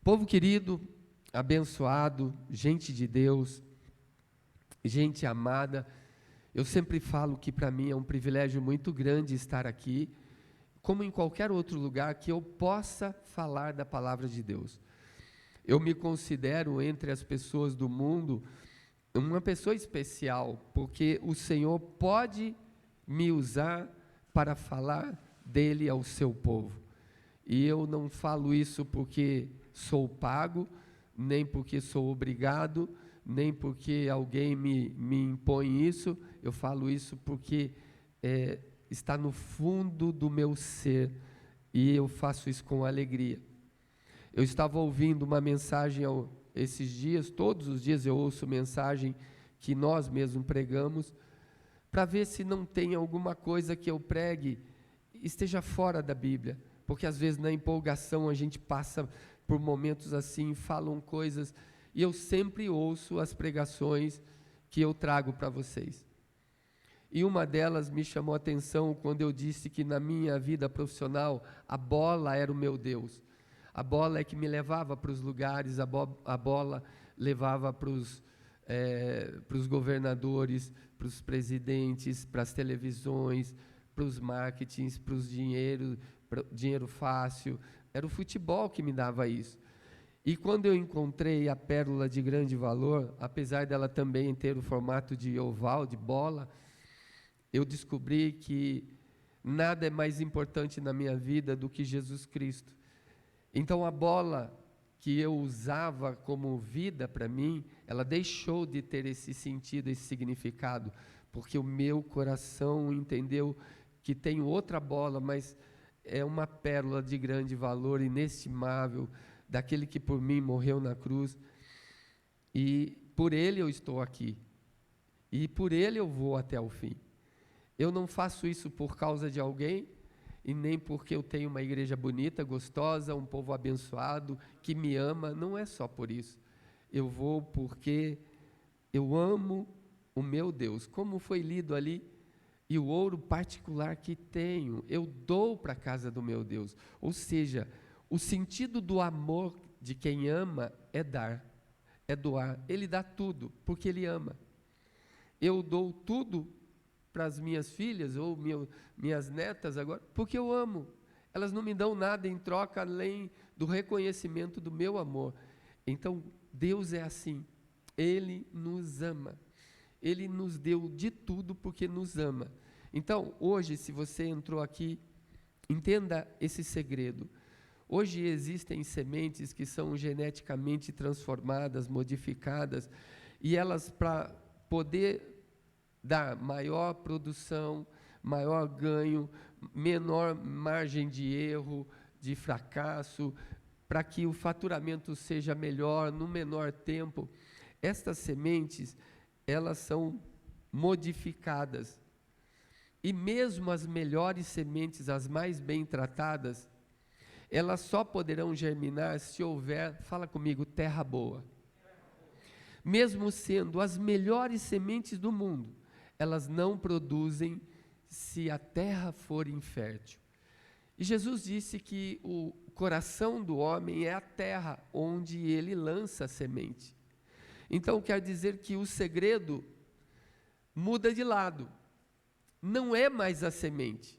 Povo querido, abençoado, gente de Deus, gente amada, eu sempre falo que para mim é um privilégio muito grande estar aqui, como em qualquer outro lugar que eu possa falar da palavra de Deus. Eu me considero entre as pessoas do mundo uma pessoa especial, porque o Senhor pode me usar para falar dele ao seu povo. E eu não falo isso porque sou pago, nem porque sou obrigado, nem porque alguém me impõe isso. Eu falo isso porque está no fundo do meu ser, e eu faço isso com alegria. Eu estava ouvindo uma mensagem esses dias, todos os dias eu ouço mensagem que nós mesmos pregamos, para ver se não tem alguma coisa que eu pregue esteja fora da Bíblia, porque às vezes na empolgação a gente passa por momentos assim, falam coisas, e eu sempre ouço as pregações que eu trago para vocês. E uma delas me chamou a atenção quando eu disse que na minha vida profissional a bola era o meu Deus. A bola é que me levava para os lugares, a bola levava para os governadores, para os presidentes, para as televisões, para os marketings, para os dinheiro fácil. Era o futebol que me dava isso. E quando eu encontrei a pérola de grande valor, apesar dela também ter o formato de oval, de bola, eu descobri que nada é mais importante na minha vida do que Jesus Cristo. Então a bola que eu usava como vida para mim, ela deixou de ter esse sentido, esse significado, porque o meu coração entendeu que tem outra bola, mas é uma pérola de grande valor, inestimável, daquele que por mim morreu na cruz, e por ele eu estou aqui, e por ele eu vou até o fim. Eu não faço isso por causa de alguém, e nem porque eu tenho uma igreja bonita, gostosa, um povo abençoado, que me ama, não é só por isso. Eu vou porque eu amo o meu Deus, como foi lido ali, e o ouro particular que tenho, eu dou para a casa do meu Deus. Ou seja, o sentido do amor de quem ama é dar, é doar. Ele dá tudo, porque Ele ama. Eu dou tudo para as minhas filhas, ou minhas netas agora, porque eu amo. Elas não me dão nada em troca, além do reconhecimento do meu amor. Então, Deus é assim, Ele nos ama. Ele nos deu de tudo porque nos ama. Então, hoje, se você entrou aqui, entenda esse segredo. Hoje existem sementes que são geneticamente transformadas, modificadas, e elas, para poder dar maior produção, maior ganho, menor margem de erro, de fracasso, para que o faturamento seja melhor, no menor tempo, estas sementes, elas são modificadas. E mesmo as melhores sementes, as mais bem tratadas, elas só poderão germinar se houver, fala comigo, terra boa. Mesmo sendo as melhores sementes do mundo, elas não produzem se a terra for infértil. E Jesus disse que o coração do homem é a terra onde ele lança a semente. Então quer dizer que o segredo muda de lado. Não é mais a semente,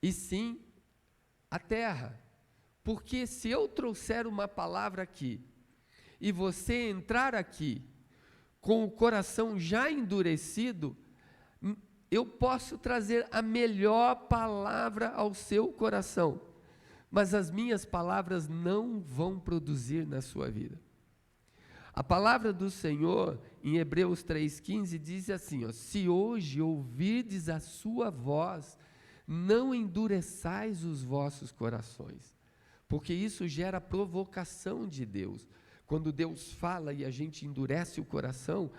e sim a terra. Porque se eu trouxer uma palavra aqui, e você entrar aqui com o coração já endurecido, eu posso trazer a melhor palavra ao seu coração, mas as minhas palavras não vão produzir na sua vida. A palavra do Senhor, em Hebreus 3,15, diz assim, se hoje ouvirdes a sua voz, não endureçais os vossos corações, porque isso gera provocação de Deus. Quando Deus fala e a gente endurece o coração,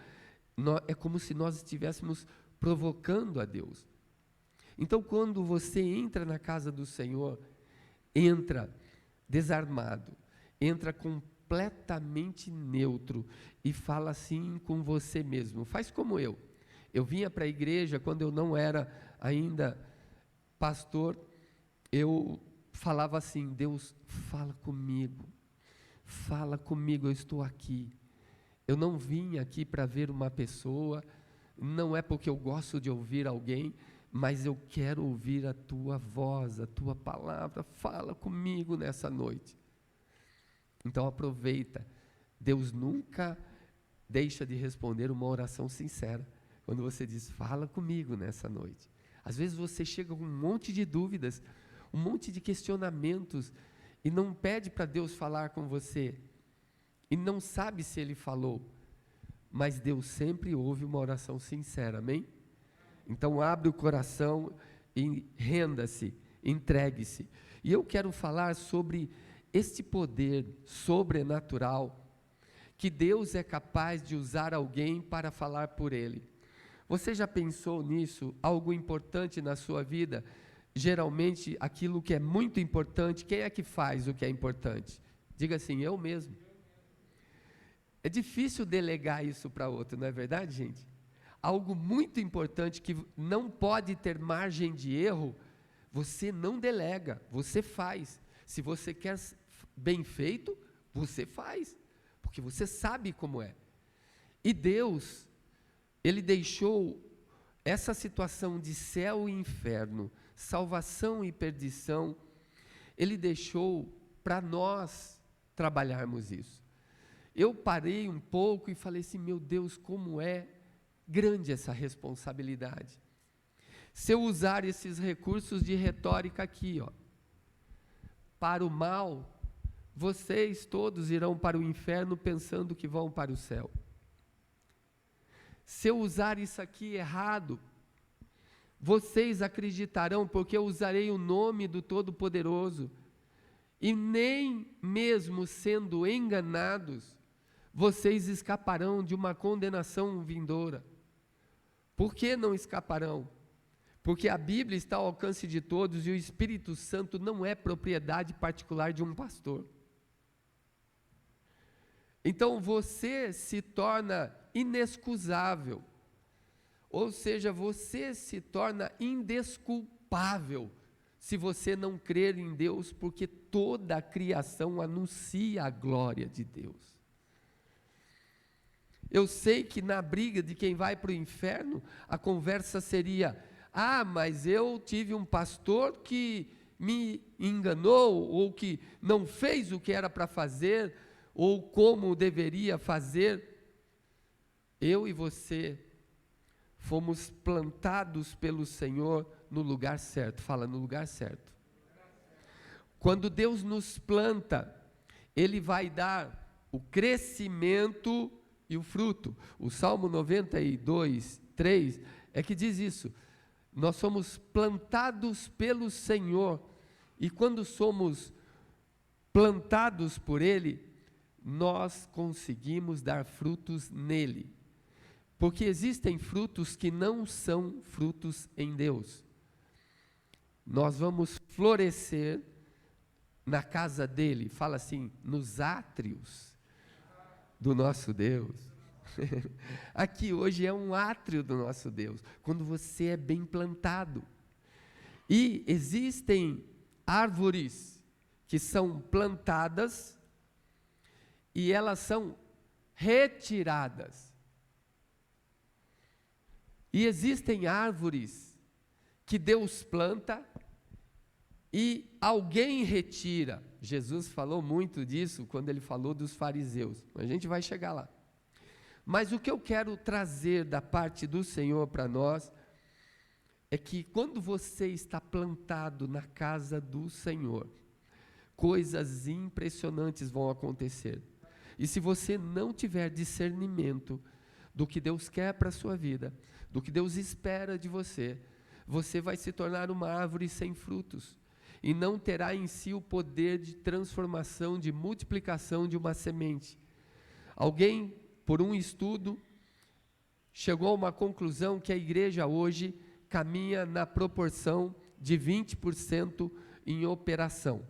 é como se nós estivéssemos provocando a Deus. Então, quando você entra na casa do Senhor, entra desarmado, entra completamente neutro e fala assim com você mesmo. Faz como eu. Eu vinha para a igreja quando eu não era ainda pastor, eu falava assim, Deus fala comigo. fala comigo, eu estou aqui. Eu não vim aqui para ver uma pessoa, não é porque eu gosto de ouvir alguém, mas eu quero ouvir a tua voz, a tua palavra, fala comigo nessa noite. Então aproveita, Deus nunca deixa de responder uma oração sincera, quando você diz, fala comigo nessa noite. Às vezes você chega com um monte de dúvidas, um monte de questionamentos, e não pede para Deus falar com você, e não sabe se Ele falou, mas Deus sempre ouve uma oração sincera, amém? Então abre o coração e renda-se, entregue-se. E eu quero falar sobre este poder sobrenatural, que Deus é capaz de usar alguém para falar por Ele. Você já pensou nisso? Algo importante na sua vida? Geralmente aquilo que é muito importante, quem é que faz o que é importante? Diga assim, eu mesmo. É difícil delegar isso para outro, não é verdade, gente? Algo muito importante que não pode ter margem de erro, você não delega, você faz. Se você quer bem feito, você faz, porque você sabe como é. E Deus, Ele deixou essa situação de céu e inferno, salvação e perdição, Ele deixou para nós trabalharmos isso. Eu parei um pouco e falei assim, meu Deus, como é grande essa responsabilidade. Se eu usar esses recursos de retórica aqui, para o mal, vocês todos irão para o inferno pensando que vão para o céu. Se eu usar isso aqui errado, vocês acreditarão, porque eu usarei o nome do Todo-Poderoso, e nem mesmo sendo enganados, vocês escaparão de uma condenação vindoura. Por que não escaparão? Porque a Bíblia está ao alcance de todos e o Espírito Santo não é propriedade particular de um pastor. Então você se torna inexcusável, ou seja, você se torna indesculpável se você não crer em Deus, porque toda a criação anuncia a glória de Deus. Eu sei que na briga de quem vai para o inferno, a conversa seria, mas eu tive um pastor que me enganou, ou que não fez o que era para fazer, ou como deveria fazer. Eu e você fomos plantados pelo Senhor no lugar certo. Fala, no lugar certo. Quando Deus nos planta, Ele vai dar o crescimento e o fruto. O Salmo 92, 3 é que diz isso. Nós somos plantados pelo Senhor, e quando somos plantados por Ele, nós conseguimos dar frutos nele. Porque existem frutos que não são frutos em Deus. Nós vamos florescer na casa dele, fala assim, nos átrios do nosso Deus. Aqui hoje é um átrio do nosso Deus, quando você é bem plantado. E existem árvores que são plantadas e elas são retiradas. E existem árvores que Deus planta e alguém retira. Jesus falou muito disso quando ele falou dos fariseus. A gente vai chegar lá. Mas o que eu quero trazer da parte do Senhor para nós é que quando você está plantado na casa do Senhor, coisas impressionantes vão acontecer. E se você não tiver discernimento do que Deus quer para a sua vida, do que Deus espera de você, você vai se tornar uma árvore sem frutos, e não terá em si o poder de transformação, de multiplicação de uma semente. Alguém, por um estudo, chegou a uma conclusão que a igreja hoje caminha na proporção de 20% em operação.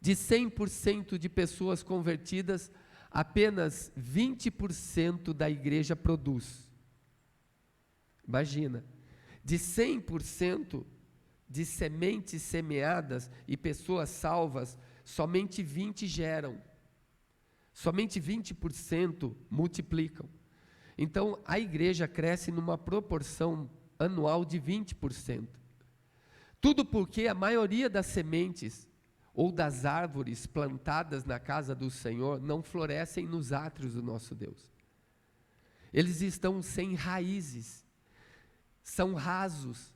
De 100% de pessoas convertidas, apenas 20% da igreja produz. Imagina, de 100% de sementes semeadas e pessoas salvas, somente 20 geram. Somente 20% multiplicam. Então, a igreja cresce numa proporção anual de 20%. Tudo porque a maioria das sementes ou das árvores plantadas na casa do Senhor não florescem nos átrios do nosso Deus. Eles estão sem raízes, são rasos,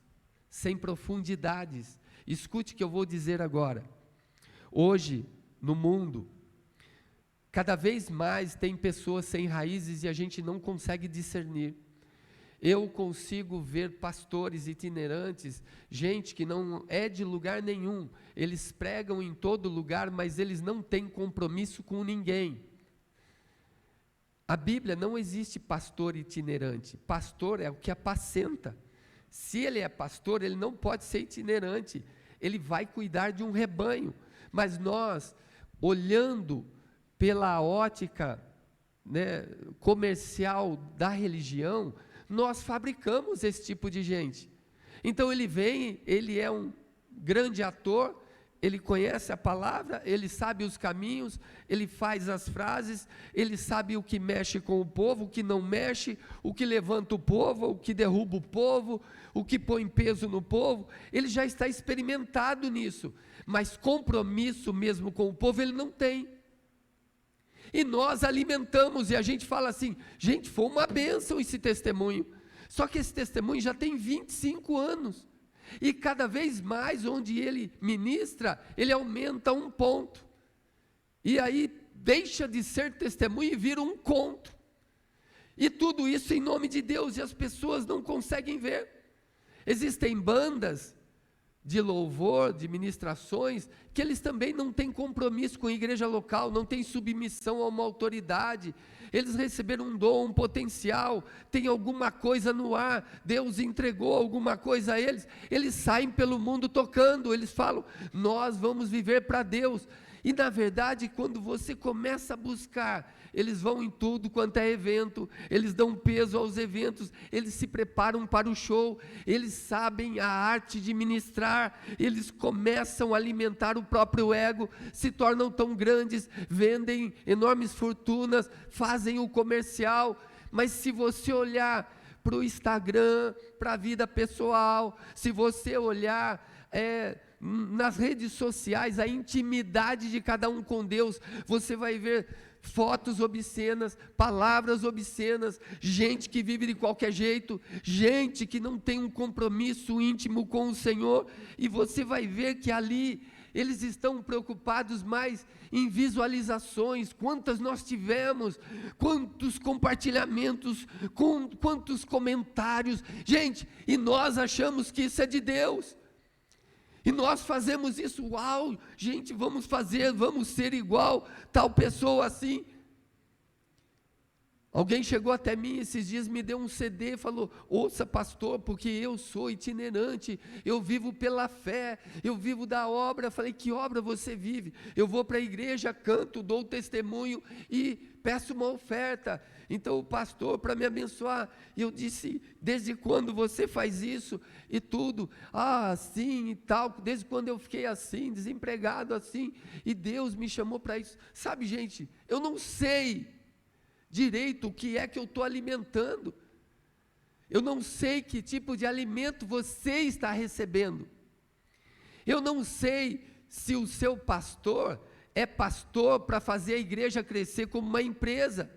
sem profundidades. Escute o que eu vou dizer agora. Hoje, no mundo, cada vez mais tem pessoas sem raízes e a gente não consegue discernir. Eu consigo ver pastores itinerantes, gente que não é de lugar nenhum, eles pregam em todo lugar, mas eles não têm compromisso com ninguém. A Bíblia não existe pastor itinerante, pastor é o que apacenta. Se ele é pastor, ele não pode ser itinerante, ele vai cuidar de um rebanho, mas nós, olhando pela ótica, comercial da religião, nós fabricamos esse tipo de gente. Então ele vem, ele é um grande ator, ele conhece a palavra, ele sabe os caminhos, ele faz as frases, ele sabe o que mexe com o povo, o que não mexe, o que levanta o povo, o que derruba o povo, o que põe peso no povo, ele já está experimentado nisso, mas compromisso mesmo com o povo ele não tem. E nós alimentamos, e a gente fala assim, gente, foi uma bênção esse testemunho, só que esse testemunho já tem 25 anos, e cada vez mais onde ele ministra, ele aumenta um ponto, e aí deixa de ser testemunho e vira um conto, e tudo isso em nome de Deus, e as pessoas não conseguem ver. Existem bandas de louvor, de ministrações, que eles também não têm compromisso com a igreja local, não têm submissão a uma autoridade, eles receberam um dom, um potencial, tem alguma coisa no ar, Deus entregou alguma coisa a eles, eles saem pelo mundo tocando, eles falam, nós vamos viver para Deus, e na verdade, quando você começa a buscar, eles vão em tudo quanto é evento, eles dão peso aos eventos, eles se preparam para o show, eles sabem a arte de ministrar, eles começam a alimentar o próprio ego, se tornam tão grandes, vendem enormes fortunas, fazem o comercial, mas se você olhar para o Instagram, para a vida pessoal, se você olhar nas redes sociais, a intimidade de cada um com Deus, você vai ver fotos obscenas, palavras obscenas, gente que vive de qualquer jeito, gente que não tem um compromisso íntimo com o Senhor, e você vai ver que ali, eles estão preocupados mais em visualizações, quantas nós tivemos, quantos compartilhamentos, quantos comentários, gente, e nós achamos que isso é de Deus, e nós fazemos isso, uau, gente, vamos fazer, vamos ser igual tal pessoa assim. Alguém chegou até mim esses dias, me deu um CD, falou, ouça pastor, porque eu sou itinerante, eu vivo pela fé, eu vivo da obra. Falei, que obra você vive? Eu vou para a igreja, canto, dou testemunho e peço uma oferta. Então o pastor, para me abençoar, eu disse, desde quando você faz isso e tudo? Ah, assim e tal, desde quando eu fiquei assim, desempregado assim, e Deus me chamou para isso. Sabe, gente, eu não sei direito o que é que eu estou alimentando, eu não sei que tipo de alimento você está recebendo, eu não sei se o seu pastor é pastor para fazer a igreja crescer como uma empresa,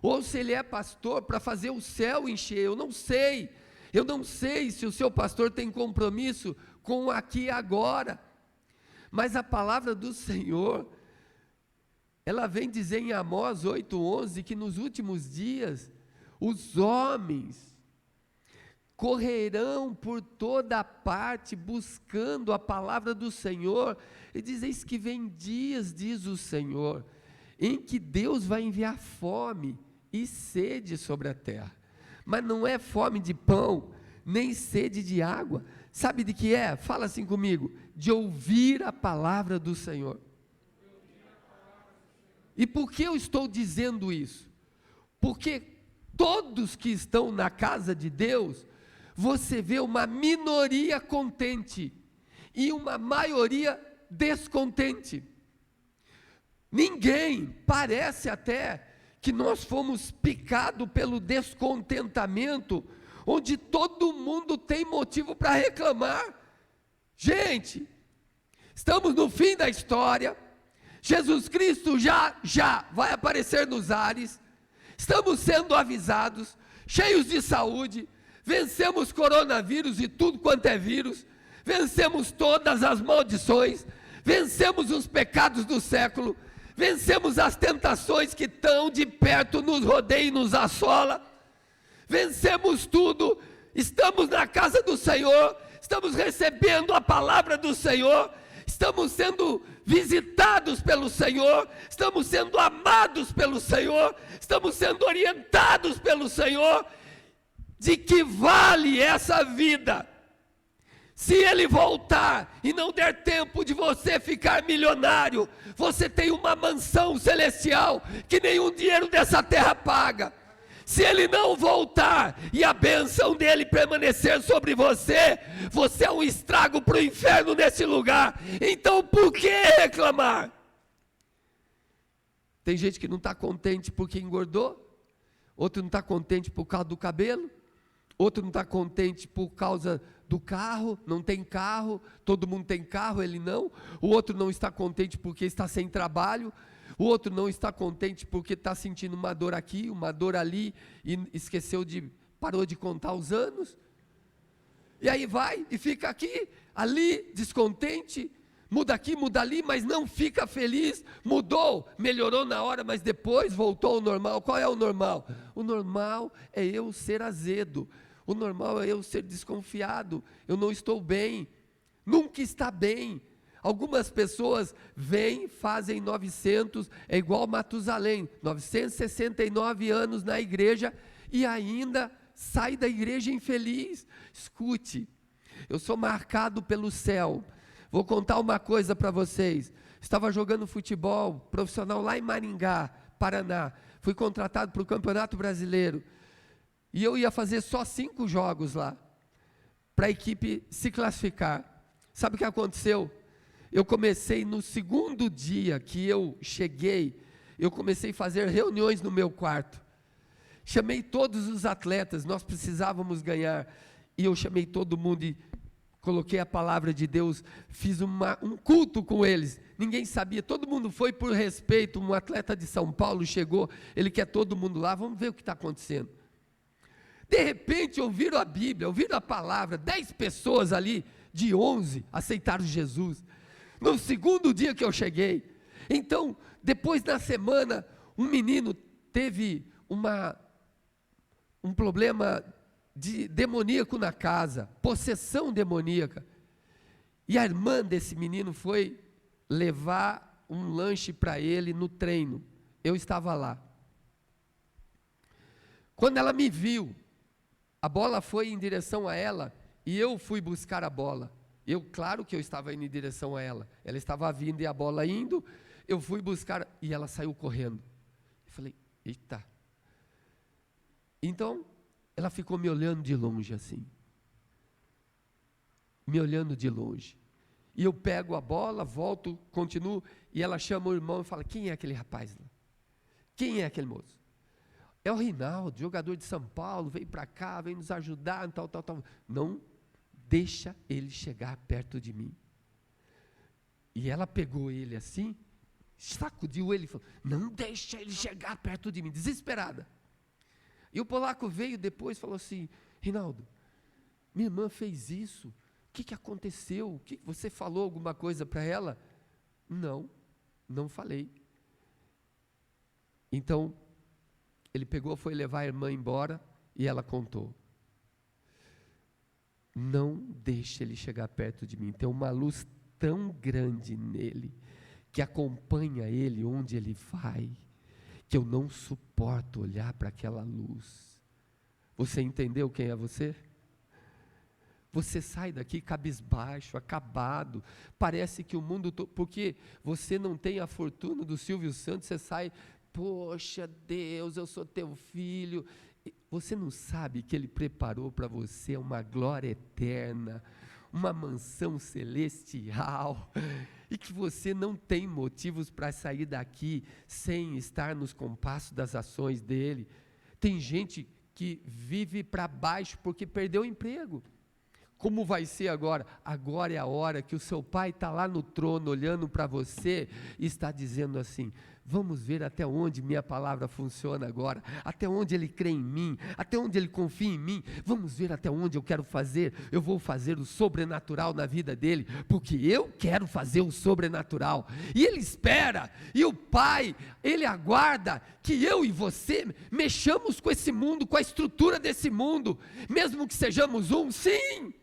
ou se ele é pastor para fazer o céu encher, eu não sei se o seu pastor tem compromisso com o aqui e agora, mas a palavra do Senhor, ela vem dizer em Amós 8:11, que nos últimos dias, os homens correrão por toda parte, buscando a palavra do Senhor, e diz, eis que vem dias, diz o Senhor, em que Deus vai enviar fome e sede sobre a terra, mas não é fome de pão, nem sede de água, sabe de que é? Fala assim comigo, de ouvir a palavra do Senhor. E por que eu estou dizendo isso? Porque todos que estão na casa de Deus, você vê uma minoria contente e uma maioria descontente. Ninguém, parece até que nós fomos picados pelo descontentamento, onde todo mundo tem motivo para reclamar. Gente, estamos no fim da história, Jesus Cristo já vai aparecer nos ares, estamos sendo avisados, cheios de saúde, vencemos coronavírus e tudo quanto é vírus, vencemos todas as maldições, vencemos os pecados do século, vencemos as tentações que tão de perto nos rodeiam e nos assola, vencemos tudo, estamos na casa do Senhor, estamos recebendo a palavra do Senhor, estamos sendo visitados pelo Senhor, estamos sendo amados pelo Senhor, estamos sendo orientados pelo Senhor. De que vale essa vida? Se Ele voltar e não der tempo de você ficar milionário, você tem uma mansão celestial que nenhum dinheiro dessa terra paga. Se Ele não voltar e a bênção dEle permanecer sobre você, você é um estrago para o inferno nesse lugar. Então por que reclamar? Tem gente que não está contente porque engordou, outro não está contente por causa do cabelo, outro não está contente por causa do carro, não tem carro, todo mundo tem carro, ele não. O outro não está contente porque está sem trabalho, o outro não está contente porque está sentindo uma dor aqui, uma dor ali, e parou de contar os anos. E aí vai e fica aqui, ali, descontente, muda aqui, muda ali, mas não fica feliz. Mudou, melhorou na hora, mas depois voltou ao normal. Qual é o normal? O normal é eu ser azedo, o normal é eu ser desconfiado, eu não estou bem, nunca está bem. Algumas pessoas vêm, fazem 900, é igual Matusalém, 969 anos na igreja e ainda sai da igreja infeliz. Escute, eu sou marcado pelo céu. Vou contar uma coisa para vocês. Estava jogando futebol profissional lá em Maringá, Paraná. Fui contratado para o Campeonato Brasileiro. E eu ia fazer só 5 jogos lá, para a equipe se classificar. Sabe o que aconteceu? Eu comecei no segundo dia que eu cheguei, eu comecei a fazer reuniões no meu quarto. Chamei todos os atletas, nós precisávamos ganhar. E eu chamei todo mundo e coloquei a palavra de Deus, fiz um culto com eles. Ninguém sabia, todo mundo foi por respeito. Um atleta de São Paulo chegou, ele quer todo mundo lá, vamos ver o que está acontecendo. De repente ouviram a Bíblia, ouviram a palavra, 10 pessoas ali, de 11, aceitaram Jesus. No segundo dia que eu cheguei. Então, depois da semana, um menino teve um problema demoníaco na casa, possessão demoníaca. E a irmã desse menino foi levar um lanche para ele no treino. Eu estava lá. Quando ela me viu, a bola foi em direção a ela e eu fui buscar a bola. Claro que eu estava indo em direção a ela. Ela estava vindo e a bola indo, eu fui buscar e ela saiu correndo. Eu falei, eita. Então, ela ficou me olhando de longe assim. Me olhando de longe. E eu pego a bola, volto, continuo, e ela chama o irmão e fala, quem é aquele rapaz lá? Quem é aquele moço? É o Rinaldo, jogador de São Paulo, veio para cá, veio nos ajudar, tal. Não deixa ele chegar perto de mim. E ela pegou ele assim, sacudiu ele e falou, não deixa ele chegar perto de mim, desesperada. E o polaco veio depois e falou assim, Rinaldo, minha irmã fez isso, o que aconteceu? Você falou alguma coisa para ela? Não falei. Então, ele pegou, foi levar a irmã embora e ela contou. Não deixe ele chegar perto de mim. Tem uma luz tão grande nele, que acompanha ele onde ele vai, que eu não suporto olhar para aquela luz. Você entendeu quem é você? Você sai daqui cabisbaixo, acabado, parece que o mundo porque você não tem a fortuna do Silvio Santos, você sai, poxa Deus, eu sou teu filho. Você não sabe que Ele preparou para você uma glória eterna, uma mansão celestial, e que você não tem motivos para sair daqui sem estar nos compassos das ações dele. Tem gente que vive para baixo porque perdeu o emprego. Como vai ser agora? Agora é a hora que o seu pai está lá no trono olhando para você e está dizendo assim: vamos ver até onde minha palavra funciona agora, até onde ele crê em mim, até onde ele confia em mim, vamos ver até onde eu vou fazer o sobrenatural na vida dele, porque eu quero fazer o sobrenatural, e ele espera, e o pai, ele aguarda que eu e você mexamos com esse mundo, com a estrutura desse mundo, mesmo que sejamos um, sim,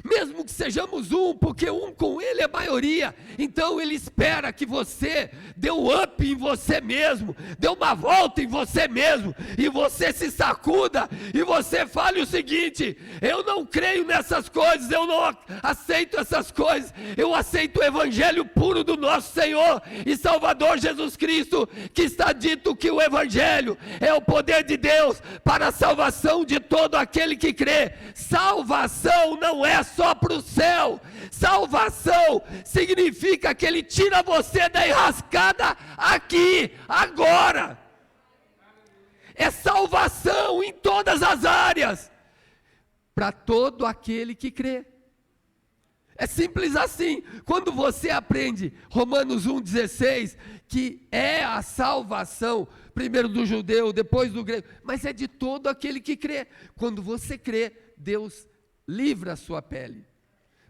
mesmo que sejamos um, porque um com ele é maioria, então ele espera que você dê um up em você mesmo, dê uma volta em você mesmo, e você se sacuda, e você fale o seguinte: eu não creio nessas coisas, eu não aceito essas coisas, eu aceito o evangelho puro do nosso Senhor e Salvador Jesus Cristo, que está dito que o evangelho é o poder de Deus para a salvação de todo aquele que crê. Salvação não é só para o céu, salvação significa que ele tira você da enrascada aqui, agora, é salvação em todas as áreas, para todo aquele que crê, é simples assim. Quando você aprende Romanos 1,16, que é a salvação, primeiro do judeu, depois do grego, mas é de todo aquele que crê. Quando você crê, Deus livra a sua pele.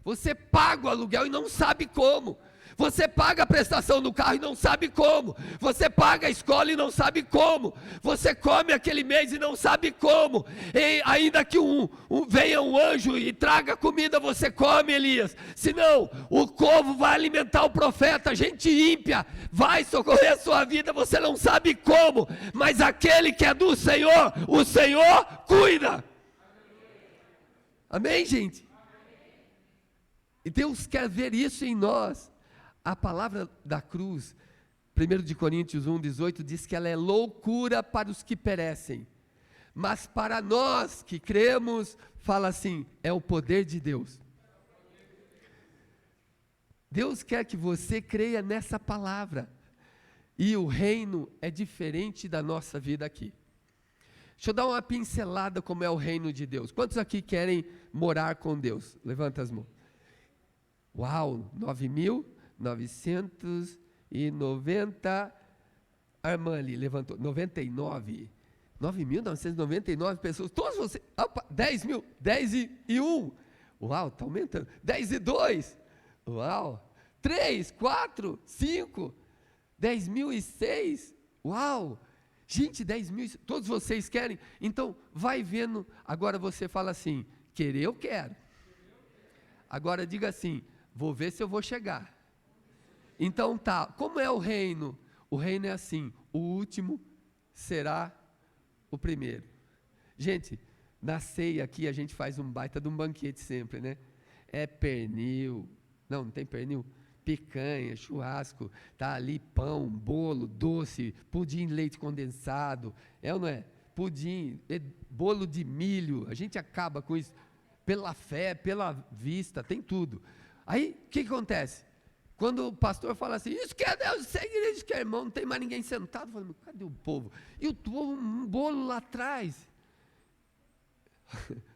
Você paga o aluguel e não sabe como. Você paga a prestação do carro e não sabe como. Você paga a escola e não sabe como. Você come aquele mês e não sabe como. E ainda que venha um anjo e traga comida, você come, Elias. Senão, o corvo vai alimentar o profeta, gente ímpia vai socorrer a sua vida, você não sabe como. Mas aquele que é do Senhor, o Senhor cuida. Amém, gente? E Deus quer ver isso em nós. A palavra da cruz, 1 Coríntios 1,18, diz que ela é loucura para os que perecem, mas para nós que cremos, fala assim, é o poder de Deus. Deus quer que você creia nessa palavra, e o reino é diferente da nossa vida aqui. Deixa eu dar uma pincelada como é o reino de Deus. Quantos aqui querem morar com Deus? Levanta as mãos. Uau, 9.990, Armani levantou, 99, 9.999 pessoas, todos vocês, opa, 10 mil, 10 e 1, uau, está aumentando, 10 e 2, uau, 3, 4, 5, 10.006, uau, gente, 10 mil, todos vocês querem? Então, vai vendo, agora você fala assim, querer eu quero, agora diga assim, vou ver se eu vou chegar. Então tá, como é o reino? O reino é assim, o último será o primeiro. Gente, na ceia aqui a gente faz um baita de um banquete sempre, né? É pernil, não tem pernil, picanha, churrasco, tá ali pão, bolo, doce, pudim, leite condensado, é ou não é? Pudim, bolo de milho, a gente acaba com isso, pela fé, pela vista, tem tudo. Aí, o que acontece? Quando o pastor fala assim, isso que é Deus, isso é igreja, isso que é irmão, não tem mais ninguém sentado, eu falo, cadê o povo? E o povo, um bolo lá atrás.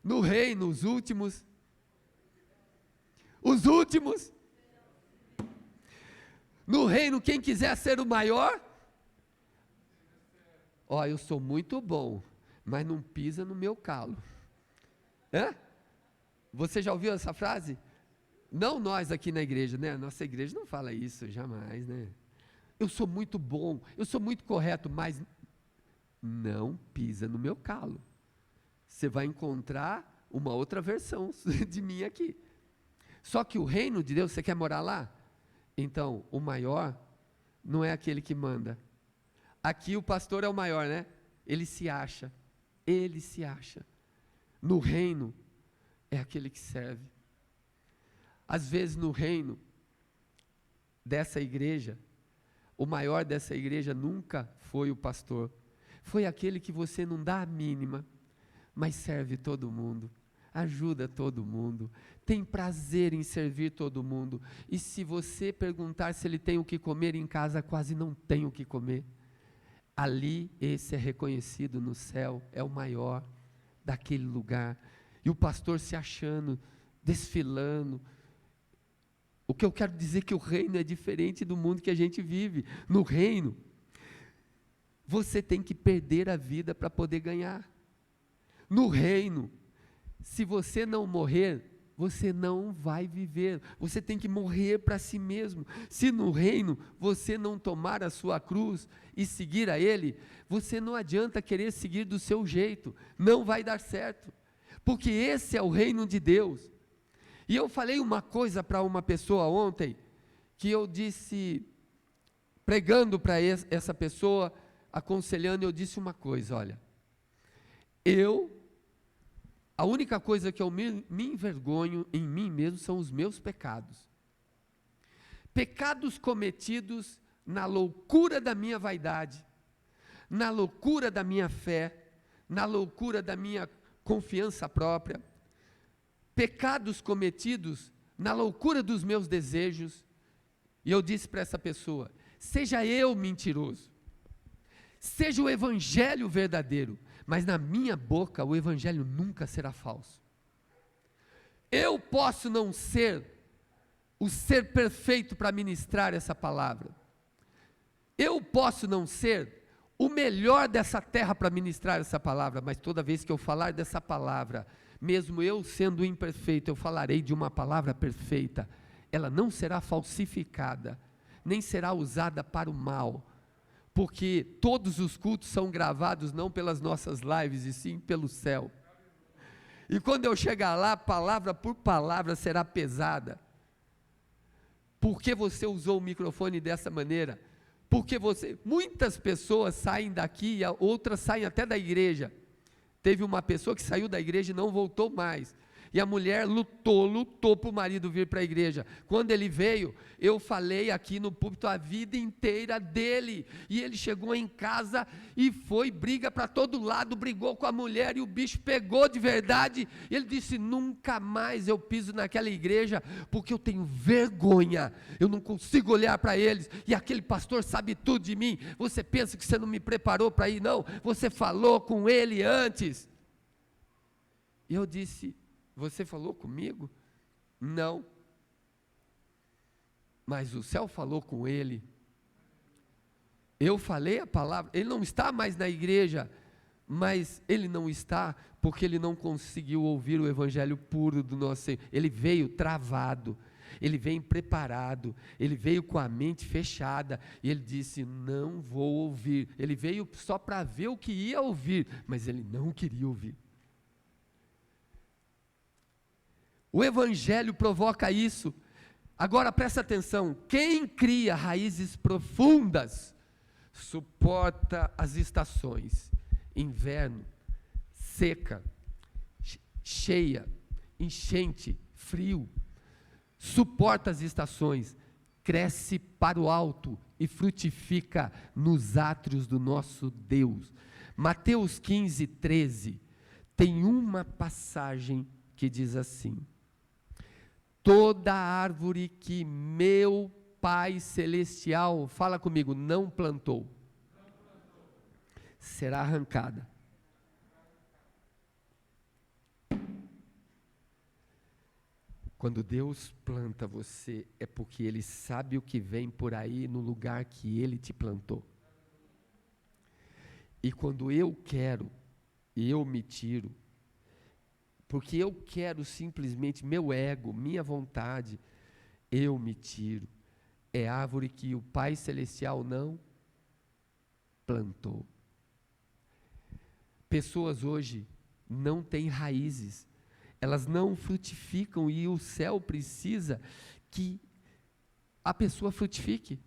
No reino, os últimos. No reino, quem quiser ser o maior, ó, eu sou muito bom, mas não pisa no meu calo. Você já ouviu essa frase? Não nós aqui na igreja, né? Nossa igreja não fala isso, jamais, né? Eu sou muito bom, eu sou muito correto, mas não pisa no meu calo. Você vai encontrar uma outra versão de mim aqui. Só que o reino de Deus, você quer morar lá? Então, o maior não é aquele que manda. Aqui o pastor é o maior, né? Ele se acha. No reino, é aquele que serve. Às vezes no reino dessa igreja, o maior dessa igreja nunca foi o pastor, foi aquele que você não dá a mínima, mas serve todo mundo, ajuda todo mundo, tem prazer em servir todo mundo. E se você perguntar se ele tem o que comer em casa, quase não tem o que comer. Ali, esse é reconhecido no céu, é o maior daquele lugar. E o pastor se achando, desfilando. O que eu quero dizer é que o reino é diferente do mundo que a gente vive. No reino, você tem que perder a vida para poder ganhar. No reino, se você não morrer, você não vai viver. Você tem que morrer para si mesmo. Se no reino você não tomar a sua cruz e seguir a Ele, você não adianta querer seguir do seu jeito. Não vai dar certo. Porque esse é o reino de Deus. E eu falei uma coisa para uma pessoa ontem, que eu disse, pregando para essa pessoa, aconselhando, eu disse uma coisa, olha, a única coisa que eu me envergonho em mim mesmo são os meus pecados. Pecados cometidos na loucura da minha vaidade, na loucura da minha fé, na loucura da minha confiança própria, pecados cometidos na loucura dos meus desejos. E eu disse para essa pessoa, seja eu mentiroso, seja o evangelho verdadeiro, mas na minha boca o evangelho nunca será falso. Eu posso não ser o ser perfeito para ministrar essa palavra, eu posso não ser o melhor dessa terra para ministrar essa palavra, mas toda vez que eu falar dessa palavra, mesmo eu sendo imperfeito, eu falarei de uma palavra perfeita, ela não será falsificada, nem será usada para o mal, porque todos os cultos são gravados não pelas nossas lives, e sim pelo céu. E quando eu chegar lá, palavra por palavra será pesada. Por que você usou o microfone dessa maneira? Porque muitas pessoas saem daqui, e outras saem até da igreja. Teve uma pessoa que saiu da igreja e não voltou mais. E a mulher lutou para o marido vir para a igreja. Quando ele veio, eu falei aqui no púlpito a vida inteira dele. E ele chegou em casa e foi, briga para todo lado, brigou com a mulher e o bicho pegou de verdade. E ele disse, nunca mais eu piso naquela igreja, porque eu tenho vergonha. Eu não consigo olhar para eles. E aquele pastor sabe tudo de mim. Você pensa que você não me preparou para ir? Não, você falou com ele antes. E eu disse, você falou comigo? Não. Mas o céu falou com ele. Eu falei a palavra. Ele não está mais na igreja, mas ele não está porque ele não conseguiu ouvir o evangelho puro do nosso Senhor. Ele veio travado, ele veio impreparado, ele veio com a mente fechada, e ele disse, não vou ouvir. Ele veio só para ver o que ia ouvir, mas ele não queria ouvir. O evangelho provoca isso. Agora presta atenção, quem cria raízes profundas, suporta as estações, inverno, seca, cheia, enchente, frio, suporta as estações, cresce para o alto e frutifica nos átrios do nosso Deus. Mateus 15, 13, tem uma passagem que diz assim, toda árvore que meu Pai Celestial, fala comigo, não plantou, será arrancada. Quando Deus planta você, é porque Ele sabe o que vem por aí no lugar que Ele te plantou. E quando eu quero, eu me tiro, porque eu quero simplesmente meu ego, minha vontade, eu me tiro. É árvore que o Pai Celestial não plantou. Pessoas hoje não têm raízes, elas não frutificam, e o céu precisa que a pessoa frutifique.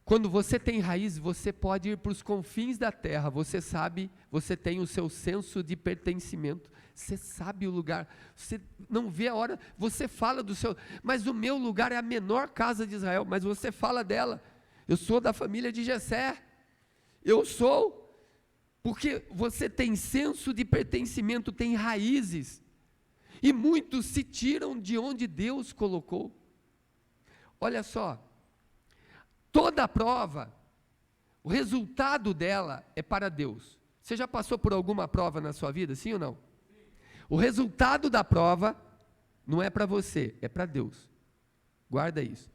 Quando você tem raiz, você pode ir para os confins da terra, você sabe, você tem o seu senso de pertencimento, você sabe o lugar, você não vê a hora, você fala do seu, mas o meu lugar é a menor casa de Israel, mas você fala dela, eu sou da família de Jessé, eu sou, porque você tem senso de pertencimento, tem raízes, E muitos se tiram de onde Deus colocou. Olha só, toda prova, o resultado dela é para Deus. Você já passou por alguma prova na sua vida, sim ou não? O resultado da prova não é para você, é para Deus. Guarda isso.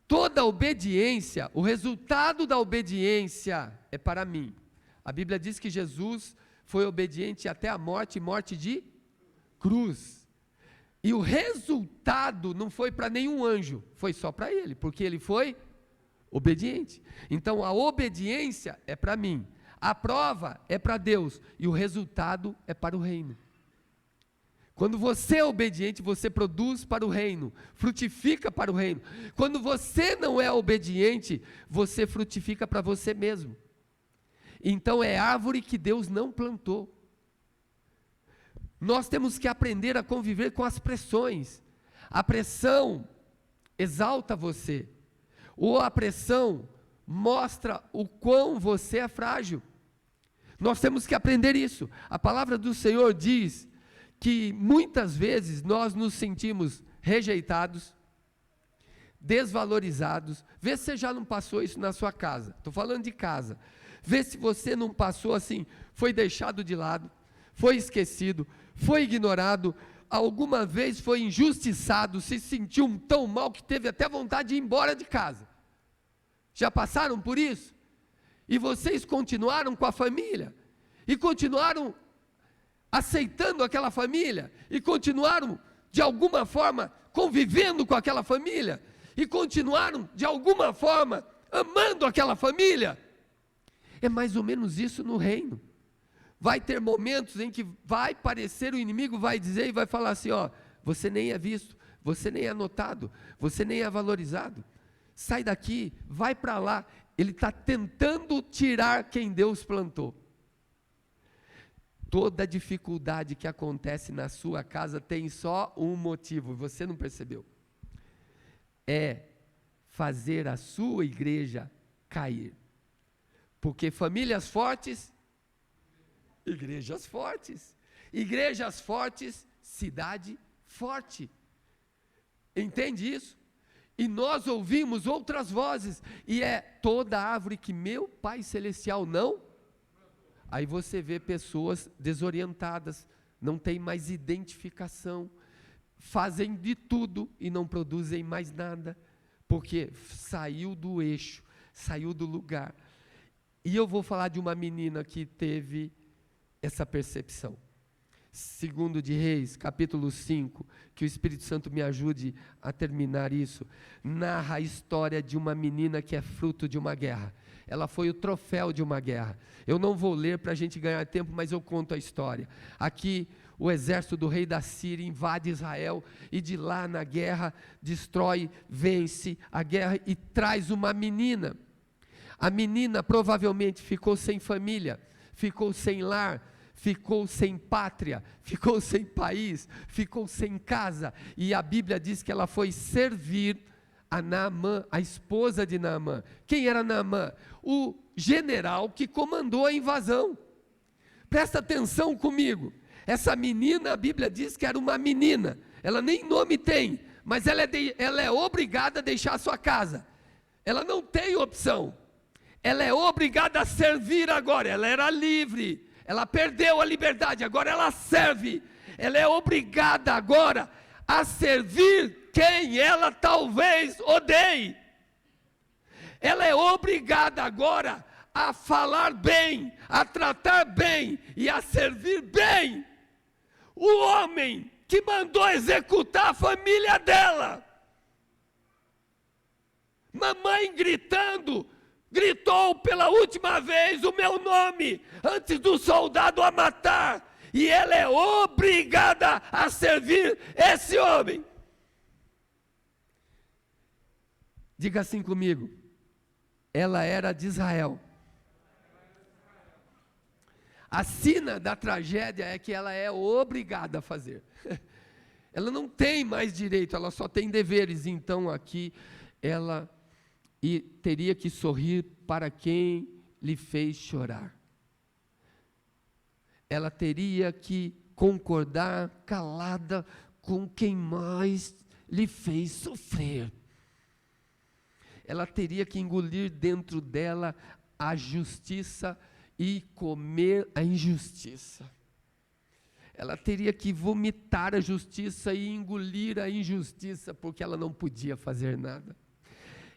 Toda obediência, o resultado da obediência é para mim. A Bíblia diz que Jesus foi obediente até a morte, morte de cruz. E o resultado não foi para nenhum anjo, foi só para ele, porque ele foi obediente. Então a obediência é para mim, a prova é para Deus e o resultado é para o reino. Quando você é obediente, você produz para o reino, frutifica para o reino. Quando você não é obediente, você frutifica para você mesmo. Então é árvore que Deus não plantou. Nós temos que aprender a conviver com as pressões. A pressão exalta você, ou a pressão mostra o quão você é frágil. Nós temos que aprender isso. A palavra do Senhor diz que muitas vezes nós nos sentimos rejeitados, desvalorizados. Vê se você já não passou isso na sua casa. Estou falando de casa. Vê se você não passou assim, foi deixado de lado, foi esquecido, foi ignorado, alguma vez foi injustiçado, se sentiu tão mal que teve até vontade de ir embora de casa. Já passaram por isso? E vocês continuaram com a família, e continuaram aceitando aquela família, e continuaram de alguma forma convivendo com aquela família, e continuaram de alguma forma amando aquela família. É mais ou menos isso no reino. Vai ter momentos em que vai parecer, o inimigo vai dizer e vai falar assim, ó, você nem é visto, você nem é notado, você nem é valorizado, sai daqui, vai para lá. Ele está tentando tirar quem Deus plantou. Toda dificuldade que acontece na sua casa tem só um motivo, você não percebeu? É fazer a sua igreja cair. Porque famílias fortes, igrejas fortes. Igrejas fortes, cidade forte. Entende isso? E nós ouvimos outras vozes, e é toda árvore que meu Pai Celestial não. Aí você vê pessoas desorientadas, não tem mais identificação, fazem de tudo e não produzem mais nada, porque saiu do eixo, saiu do lugar. E eu vou falar de uma menina que teve essa percepção. Segundo de Reis, capítulo 5, que o Espírito Santo me ajude a terminar isso, narra a história de uma menina que é fruto de uma guerra. Ela foi o troféu de uma guerra. Eu não vou ler para a gente ganhar tempo, mas eu conto a história. Aqui, o exército do rei da Síria invade Israel, e de lá na guerra, destrói, vence a guerra e traz uma menina. A menina provavelmente ficou sem família, ficou sem lar, ficou sem pátria, ficou sem país, ficou sem casa, e a Bíblia diz que ela foi servir a Naamã, a esposa de Naamã. Quem era Naamã? O general que comandou a invasão. Presta atenção comigo, essa menina, a Bíblia diz que era uma menina, ela nem nome tem, mas ela é obrigada a deixar a sua casa, ela não tem opção, ela é obrigada a servir agora. Ela era livre, ela perdeu a liberdade, agora ela serve, ela é obrigada agora a servir quem ela talvez odeie, ela é obrigada agora a falar bem, a tratar bem e a servir bem o homem que mandou executar a família dela. Mamãe gritou pela última vez o meu nome, antes do soldado a matar, e ela é obrigada a servir esse homem. Diga assim comigo, ela era de Israel. A sina da tragédia é que ela é obrigada a fazer. Ela não tem mais direito, ela só tem deveres. Então aqui ela teria que sorrir para quem lhe fez chorar. Ela teria que concordar calada com quem mais lhe fez sofrer. Ela teria que engolir dentro dela a justiça e comer a injustiça. Ela teria que vomitar a justiça e engolir a injustiça, porque ela não podia fazer nada.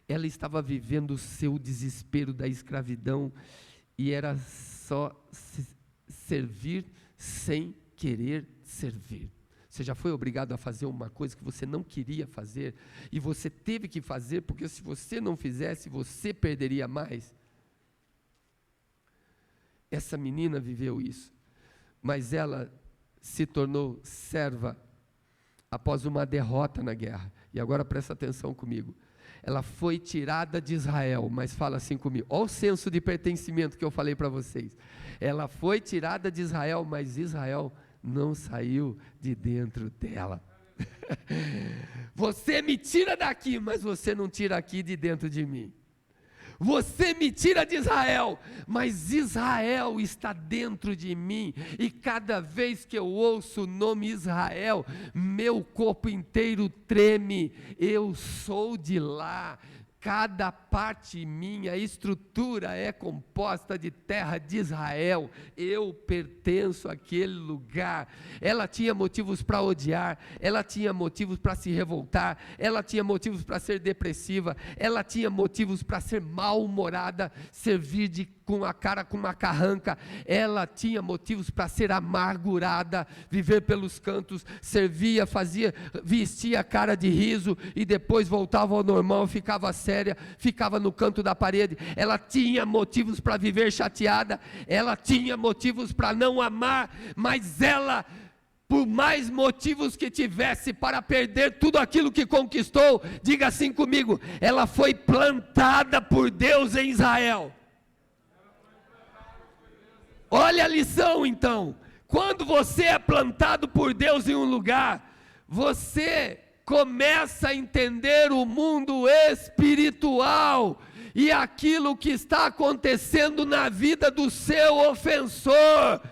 Ela estava vivendo o seu desespero da escravidão e era só servir sem querer servir. Você já foi obrigado a fazer uma coisa que você não queria fazer e você teve que fazer porque se você não fizesse, você perderia mais? Essa menina viveu isso, mas ela se tornou serva após uma derrota na guerra. E agora presta atenção comigo. Ela foi tirada de Israel, mas fala assim comigo, olha o senso de pertencimento que eu falei para vocês. Ela foi tirada de Israel, mas Israel não saiu de dentro dela. Você me tira daqui, mas você não tira aqui de dentro de mim. Você me tira de Israel, mas Israel está dentro de mim, e cada vez que eu ouço o nome Israel, meu corpo inteiro treme. Eu sou de lá. Cada parte minha, a estrutura é composta de terra de Israel. Eu pertenço àquele lugar. Ela tinha motivos para odiar, ela tinha motivos para se revoltar, ela tinha motivos para ser depressiva, ela tinha motivos para ser mal-humorada, servir com a cara com uma carranca, ela tinha motivos para ser amargurada, viver pelos cantos, servia, vestia a cara de riso e depois voltava ao normal, ficava séria, ficava no canto da parede. Ela tinha motivos para viver chateada, ela tinha motivos para não amar, mas ela, por mais motivos que tivesse para perder tudo aquilo que conquistou, diga assim comigo, ela foi plantada por Deus em Israel. Olha a lição então, quando você é plantado por Deus em um lugar, você começa a entender o mundo espiritual e aquilo que está acontecendo na vida do seu ofensor,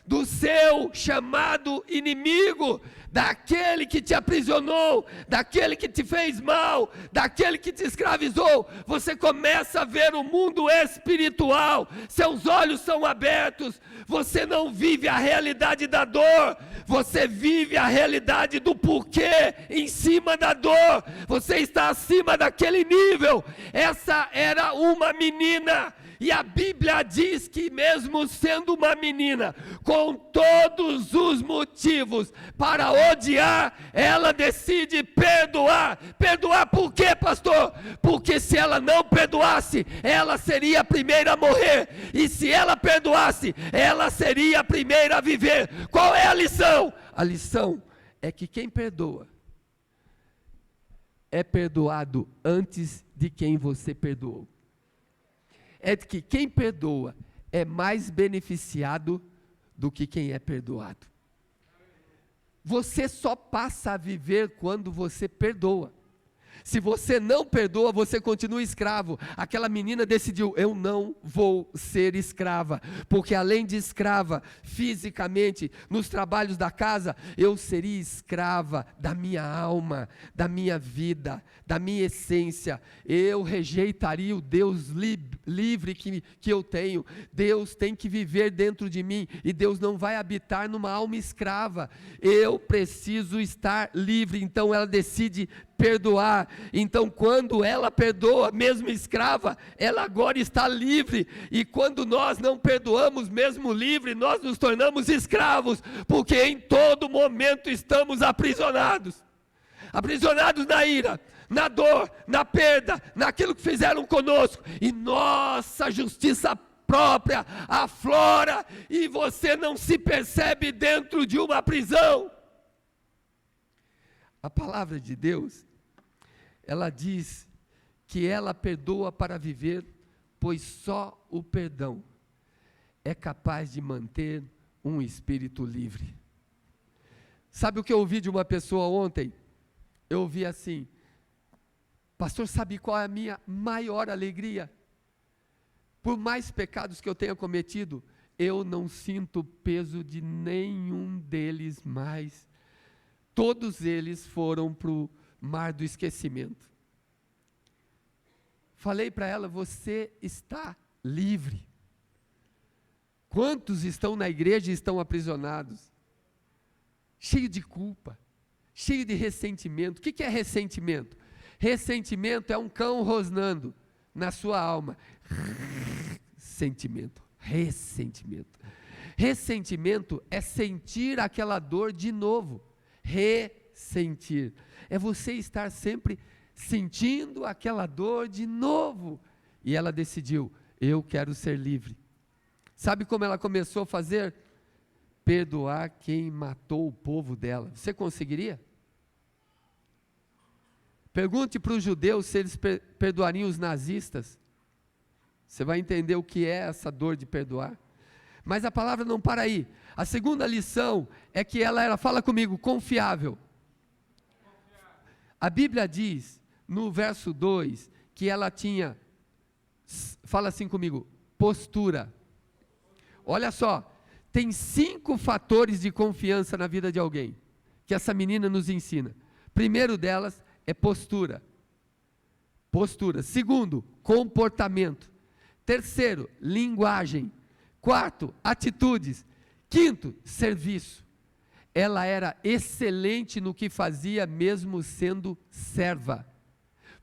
do seu chamado inimigo, daquele que te aprisionou, daquele que te fez mal, daquele que te escravizou. Você começa a ver o mundo espiritual, seus olhos são abertos, você não vive a realidade da dor, você vive a realidade do porquê em cima da dor, você está acima daquele nível. Essa era uma menina, e a Bíblia diz que mesmo sendo uma menina, com todos os motivos para odiar, ela decide perdoar. Perdoar por quê, pastor? Porque se ela não perdoasse, ela seria a primeira a morrer, e se ela perdoasse, ela seria a primeira a viver. Qual é a lição? A lição é que quem perdoa é perdoado antes de quem você perdoou. É de que quem perdoa é mais beneficiado do que quem é perdoado. Você só passa a viver quando você perdoa. Se você não perdoa, você continua escravo. Aquela menina decidiu, eu não vou ser escrava, porque além de escrava fisicamente, nos trabalhos da casa, eu seria escrava da minha alma, da minha vida, da minha essência. Eu rejeitaria o Deus livre que eu tenho. Deus tem que viver dentro de mim, e Deus não vai habitar numa alma escrava. Eu preciso estar livre. Então ela decide perdoar. Então quando ela perdoa, mesmo escrava, ela agora está livre. E quando nós não perdoamos, mesmo livre, nós nos tornamos escravos, porque em todo momento estamos aprisionados. Aprisionados na ira, na dor, na perda, naquilo que fizeram conosco, e nossa justiça própria aflora, e você não se percebe dentro de uma prisão. A palavra de Deus, ela diz que ela perdoa para viver, pois só o perdão é capaz de manter um espírito livre. Sabe o que eu ouvi de uma pessoa ontem? Eu ouvi assim, pastor, sabe qual é a minha maior alegria? Por mais pecados que eu tenha cometido, eu não sinto o peso de nenhum deles mais. Todos eles foram para o mar do esquecimento. Falei para ela, você está livre. Quantos estão na igreja e estão aprisionados? Cheio de culpa, cheio de ressentimento. O que é ressentimento? Ressentimento é um cão rosnando na sua alma. Ressentimento. Ressentimento é sentir aquela dor de novo. Ressentir. É você estar sempre sentindo aquela dor de novo. E ela decidiu, eu quero ser livre. Sabe como ela começou a fazer? Perdoar quem matou o povo dela. Você conseguiria? Pergunte para os judeus se eles perdoariam os nazistas. Você vai entender o que é essa dor de perdoar. Mas a palavra não para aí. A segunda lição é que ela era, fala comigo, confiável. A Bíblia diz, no verso 2, que ela tinha, fala assim comigo, postura. Olha só, tem 5 fatores de confiança na vida de alguém, que essa menina nos ensina. Primeiro delas é postura. Segundo, comportamento. Terceiro, linguagem. Quarto, atitudes. Quinto, serviço. Ela era excelente no que fazia, mesmo sendo serva.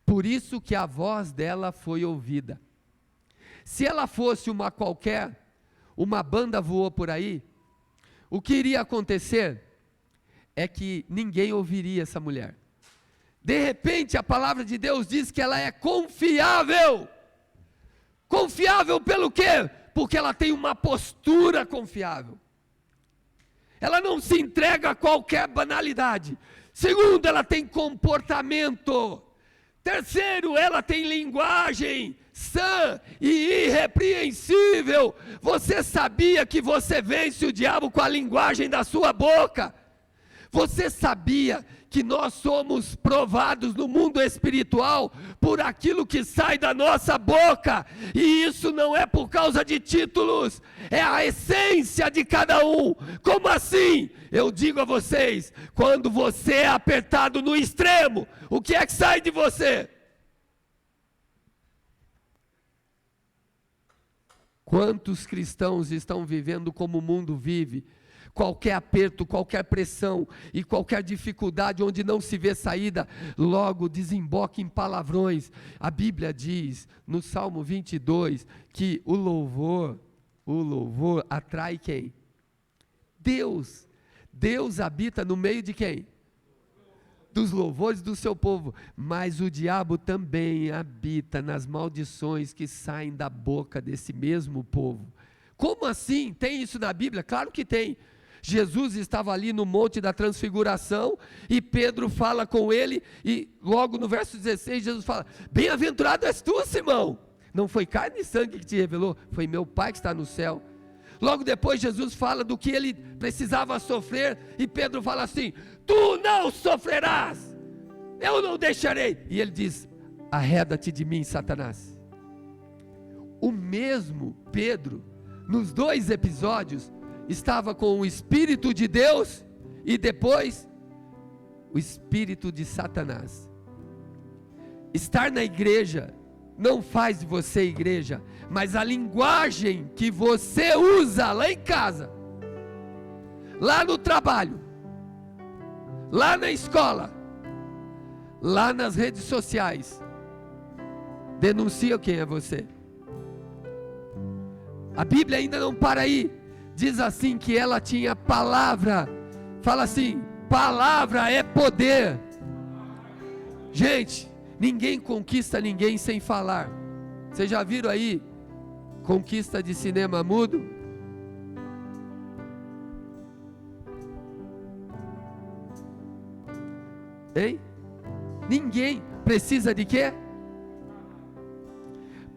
Por isso que a voz dela foi ouvida. Se ela fosse uma qualquer, uma banda voou por aí, o que iria acontecer é que ninguém ouviria essa mulher. De repente a palavra de Deus diz que ela é confiável. Confiável pelo quê? Porque ela tem uma postura confiável. Ela não se entrega a qualquer banalidade. Segundo, ela tem comportamento. Terceiro, ela tem linguagem sã e irrepreensível. Você sabia que você vence o diabo com a linguagem da sua boca? Você sabia que nós somos provados no mundo espiritual por aquilo que sai da nossa boca? E isso não é por causa de títulos, é a essência de cada um. Como assim? Eu digo a vocês, quando você é apertado no extremo, o que é que sai de você? Quantos cristãos estão vivendo como o mundo vive? Qualquer aperto, qualquer pressão e qualquer dificuldade onde não se vê saída, logo desemboca em palavrões. A Bíblia diz no Salmo 22 que o louvor atrai quem? Deus. Deus habita no meio de quem? Dos louvores do seu povo. Mas o diabo também habita nas maldições que saem da boca desse mesmo povo. Como assim? Tem isso na Bíblia? Claro que tem. Jesus estava ali no Monte da Transfiguração e Pedro fala com ele e logo no verso 16 Jesus fala, bem-aventurado és tu, Simão, não foi carne e sangue que te revelou, foi meu Pai que está no céu. Logo depois Jesus fala do que ele precisava sofrer e Pedro fala assim, tu não sofrerás, eu não deixarei, e ele diz, arreda-te de mim, Satanás. O mesmo Pedro, nos 2 episódios, estava com o Espírito de Deus e depois o Espírito de Satanás. Estar na igreja não faz de você igreja, mas a linguagem que você usa lá em casa, lá no trabalho, lá na escola, lá nas redes sociais, denuncia quem é você. A Bíblia ainda não para aí. Diz assim que ela tinha palavra. Fala assim, palavra é poder. Gente, ninguém conquista ninguém sem falar. Vocês já viram aí conquista de cinema mudo? Hein? Ninguém precisa de quê?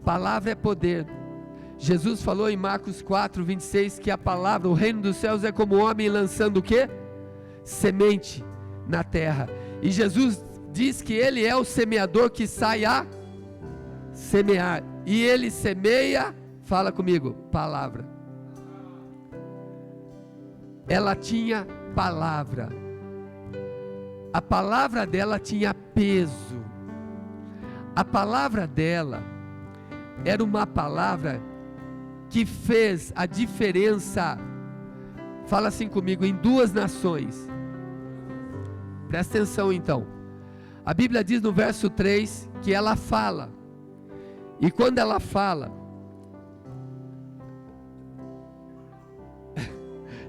Palavra é poder. Jesus falou em Marcos 4, 26, que a palavra, o reino dos céus é como o homem lançando o quê? Semente na terra. E Jesus diz que ele é o semeador que sai a semear. E ele semeia, fala comigo, palavra. ela tinha palavra. A palavra dela tinha peso. A palavra dela era uma palavra que fez a diferença, fala assim comigo, em 2 nações. Presta atenção então. A Bíblia diz no verso 3 que ela fala. E quando ela fala,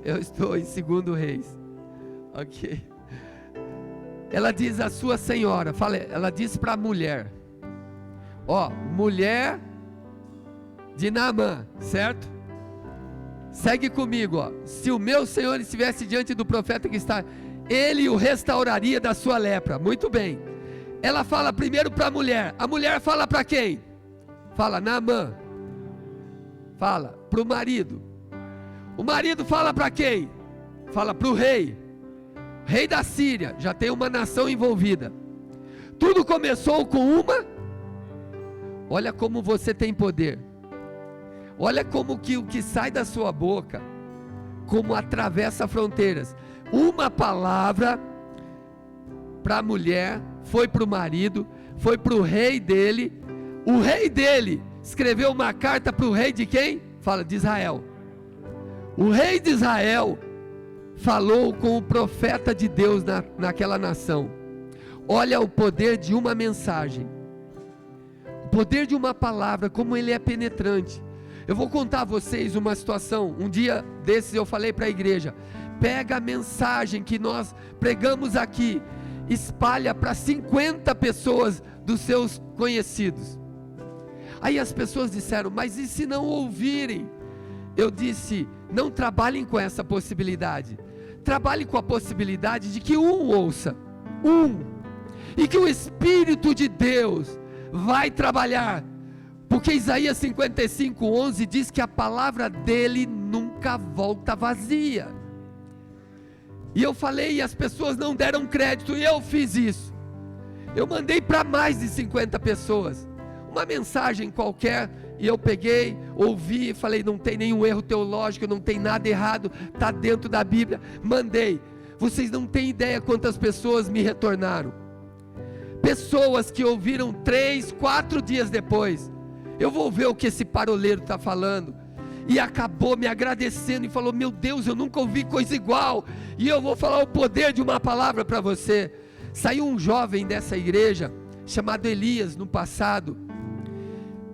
eu estou em 2 Reis. Ok. Ela diz a sua senhora, ela diz para a mulher, ó, mulher de Naamã, certo? Segue comigo, ó. Se o meu senhor estivesse diante do profeta que está, ele o restauraria da sua lepra. Muito bem. Ela fala primeiro para a mulher fala para quem? Fala, Naamã. Fala para o marido. O marido fala para quem? Fala para o rei. Rei da Síria, já tem uma nação envolvida. Tudo começou com uma. Olha como você tem poder. Olha como que o que sai da sua boca, como atravessa fronteiras. Uma palavra para a mulher, foi para o marido, foi para o rei dele. O rei dele escreveu uma carta para o rei de quem? Fala, de Israel. O rei de Israel falou com o profeta de Deus naquela nação. Olha o poder de uma mensagem, o poder de uma palavra, como ele é penetrante. Eu vou contar a vocês uma situação. Um dia desses eu falei para a igreja: pega a mensagem que nós pregamos aqui, espalha para 50 pessoas dos seus conhecidos. Aí as pessoas disseram: mas e se não ouvirem? Eu disse: não trabalhem com essa possibilidade. Trabalhem com a possibilidade de que um ouça, e que o Espírito de Deus vai trabalhar, porque Isaías 55:11 diz que a palavra dele nunca volta vazia. E eu falei e as pessoas não deram crédito, e eu fiz isso. Eu mandei para mais de 50 pessoas uma mensagem qualquer, e eu peguei, ouvi e falei: não tem nenhum erro teológico, não tem nada errado, está dentro da Bíblia. Mandei. Vocês não têm ideia quantas pessoas me retornaram. Pessoas que ouviram 3, 4 dias depois: eu vou ver o que esse paroleiro está falando. E acabou me agradecendo e falou: meu Deus, eu nunca ouvi coisa igual. E eu vou falar o poder de uma palavra para você. Saiu um jovem dessa igreja, chamado Elias, no passado,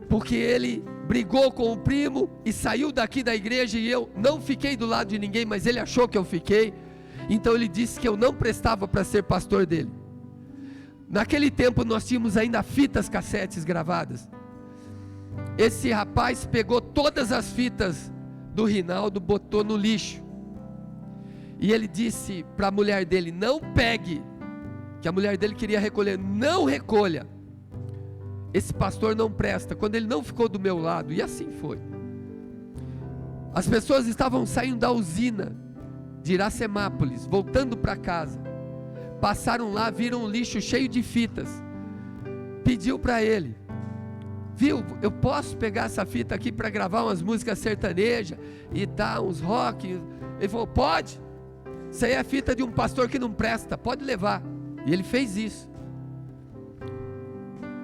porque ele brigou com o primo e saiu daqui da igreja, e eu não fiquei do lado de ninguém, mas ele achou que eu fiquei. Então ele disse que eu não prestava para ser pastor dele. Naquele tempo nós tínhamos ainda fitas cassetes gravadas. Esse rapaz pegou todas as fitas do Rinaldo, botou no lixo, e ele disse para a mulher dele: não pegue, que a mulher dele queria recolher. Não recolha, esse pastor não presta. Quando ele não ficou do meu lado, e assim foi. As pessoas estavam saindo da usina de Iracemápolis, voltando para casa, passaram lá, viram um lixo cheio de fitas, pediu para ele: viu, eu posso pegar essa fita aqui para gravar umas músicas sertanejas e tal, uns rock? Ele falou: pode, isso aí é a fita de um pastor que não presta, pode levar. E ele fez isso.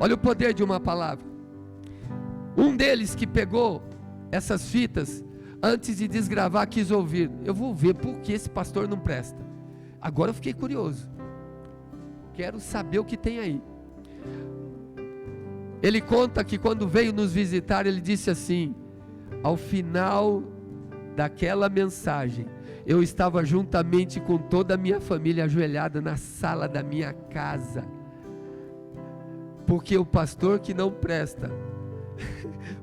Olha o poder de uma palavra. Um deles que pegou essas fitas, antes de desgravar, quis ouvir: eu vou ver por que esse pastor não presta. Agora eu fiquei curioso, quero saber o que tem aí. Ele conta que quando veio nos visitar, ele disse assim: ao final daquela mensagem, eu estava juntamente com toda a minha família ajoelhada na sala da minha casa, porque o pastor que não presta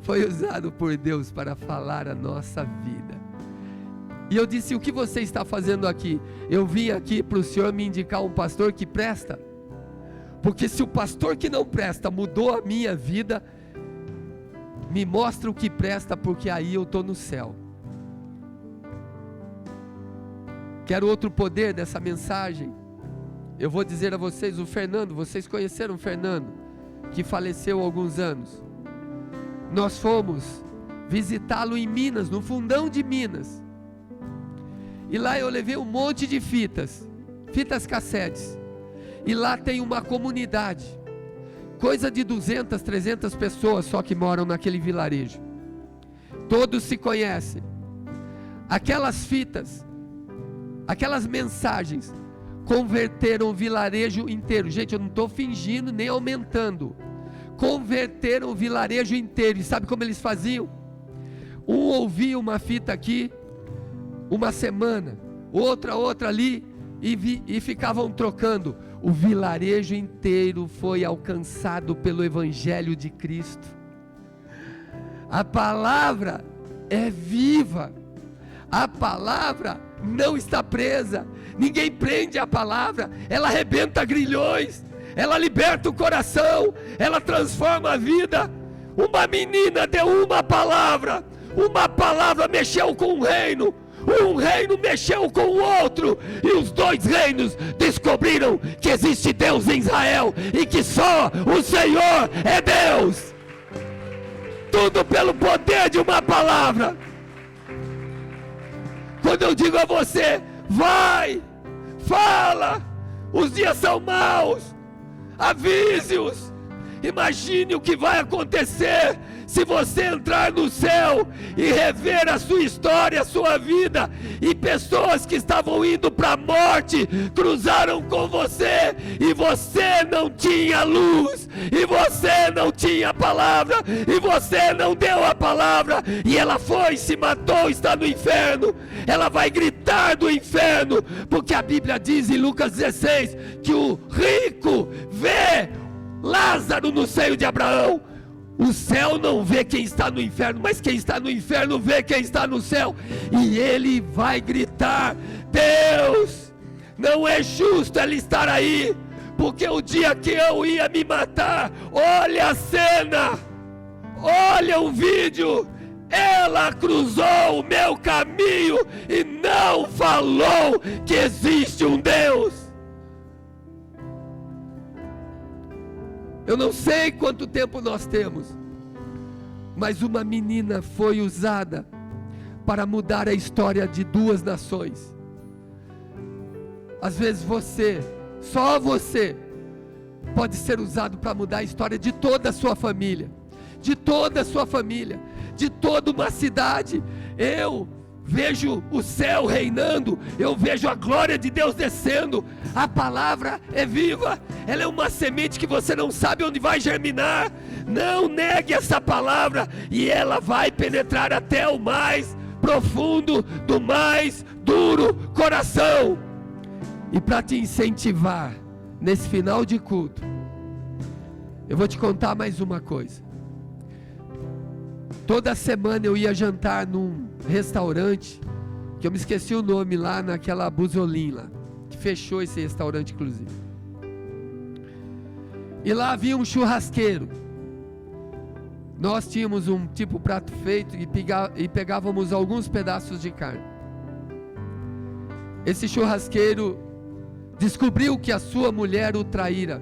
foi usado por Deus para falar a nossa vida. E eu disse: o que você está fazendo aqui? Eu vim aqui para o senhor me indicar um pastor que presta, porque se o pastor que não presta mudou a minha vida, me mostra o que presta, porque aí eu estou no céu. Quero outro poder dessa mensagem. Eu vou dizer a vocês: o Fernando, vocês conheceram o Fernando, que faleceu há alguns anos. Nós fomos visitá-lo em Minas, no fundão de Minas, E lá eu levei um monte de fitas cassetes. E lá tem uma comunidade, coisa de 200, 300 pessoas só que moram naquele vilarejo. Todos se conhecem. Aquelas fitas, aquelas mensagens converteram o vilarejo inteiro. Gente, eu não estou fingindo nem aumentando. Converteram o vilarejo inteiro. E sabe como eles faziam? Um ouvia uma fita aqui uma semana, outra ali, e ficavam trocando. O vilarejo inteiro foi alcançado pelo Evangelho de Cristo. A palavra é viva. A palavra não está presa. Ninguém prende a palavra. Ela arrebenta grilhões. Ela liberta o coração. Ela transforma a vida. Uma menina deu uma palavra. Uma palavra mexeu com um reino. Um reino mexeu com o outro, e os dois reinos descobriram que existe Deus em Israel, e que só o Senhor é Deus. Tudo pelo poder de uma palavra. Quando eu digo a você, vai, fala, os dias são maus, avise-os. Imagine o que vai acontecer se você entrar no céu e rever a sua história, a sua vida, e pessoas que estavam indo para a morte cruzaram com você, e você não tinha luz, e você não tinha palavra, e você não deu a palavra, e ela foi, se matou, está no inferno. Ela vai gritar do inferno, porque a Bíblia diz em Lucas 16 que o rico vê Lázaro no seio de Abraão. O céu não vê quem está no inferno, mas quem está no inferno vê quem está no céu. E ele vai gritar: Deus, não é justo ela estar aí, porque o dia que eu ia me matar, olha a cena, olha o vídeo, ela cruzou o meu caminho e não falou que existe um Deus. Eu não sei quanto tempo nós temos, mas uma menina foi usada para mudar a história de 2 nações. Às vezes você, só você, pode ser usado para mudar a história de toda a sua família, de toda a sua família, de toda uma cidade. Eu vejo o céu reinando, eu vejo a glória de Deus descendo. A palavra é viva, ela é uma semente que você não sabe onde vai germinar. Não negue essa palavra, e ela vai penetrar até o mais profundo do mais duro coração. E para te incentivar nesse final de culto, eu vou te contar mais uma coisa. Toda semana eu ia jantar num restaurante, que eu me esqueci o nome, lá naquela Buzolim lá, que fechou esse restaurante inclusive. E lá havia um churrasqueiro. Nós tínhamos um tipo prato feito e pegávamos alguns pedaços de carne. Esse churrasqueiro descobriu que a sua mulher o traíra.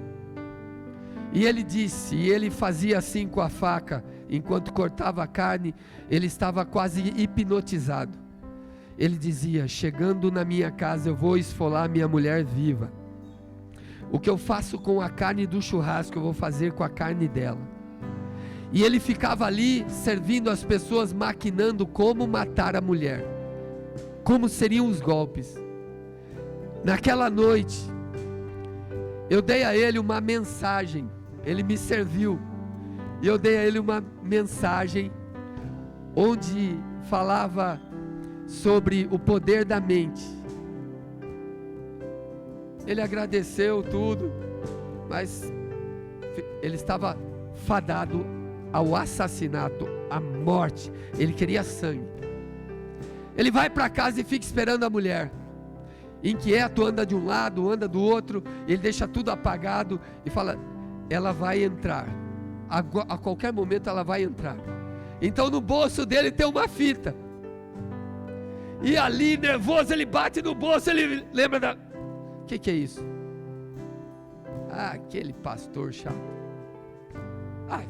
E ele disse, e ele fazia assim com a faca, enquanto cortava a carne, ele estava quase hipnotizado. Ele dizia: chegando na minha casa eu vou esfolar minha mulher viva. O que eu faço com a carne do churrasco eu vou fazer com a carne dela. E ele ficava ali servindo as pessoas, maquinando como matar a mulher, como seriam os golpes. Naquela noite eu dei a ele uma mensagem. Ele me serviu e eu dei a ele uma mensagem onde falava sobre o poder da mente. Ele agradeceu tudo, mas ele estava fadado ao assassinato, à morte. Ele queria sangue. Ele vai para casa e fica esperando a mulher. Inquieto, anda de um lado, anda do outro. Ele deixa tudo apagado e fala: ela vai entrar, a qualquer momento ela vai entrar. Então no bolso dele tem uma fita, e ali nervoso ele bate no bolso, ele lembra da... O que é isso? Ah, aquele pastor chato. Ah,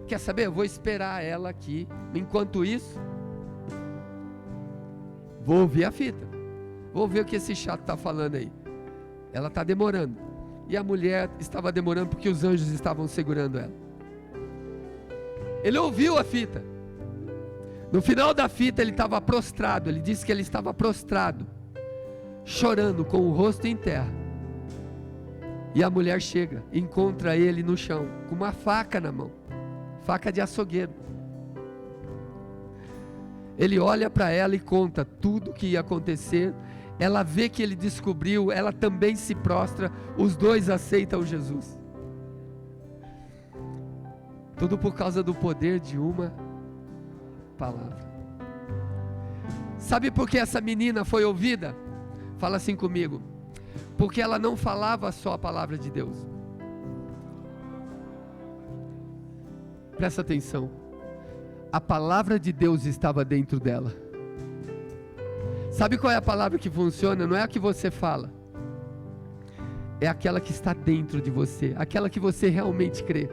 quer saber? Eu vou esperar ela aqui. Enquanto isso, vou ouvir a fita. Vou ver o que esse chato está falando aí. Ela está demorando. E a mulher estava demorando porque os anjos estavam segurando ela. Ele ouviu a fita. No final da fita ele estava prostrado. Ele disse que ele estava prostrado, chorando com o rosto em terra. E a mulher chega, encontra ele no chão, com uma faca na mão, faca de açougueiro. Ele olha para ela e conta tudo o que ia acontecer. Ela vê que ele descobriu, ela também se prostra, os dois aceitam Jesus. Tudo por causa do poder de uma palavra. Sabe por que essa menina foi ouvida? Fala assim comigo. Porque ela não falava só a palavra de Deus. Presta atenção. A palavra de Deus estava dentro dela. Sabe qual é a palavra que funciona? Não é a que você fala. É aquela que está dentro de você. Aquela que você realmente crê.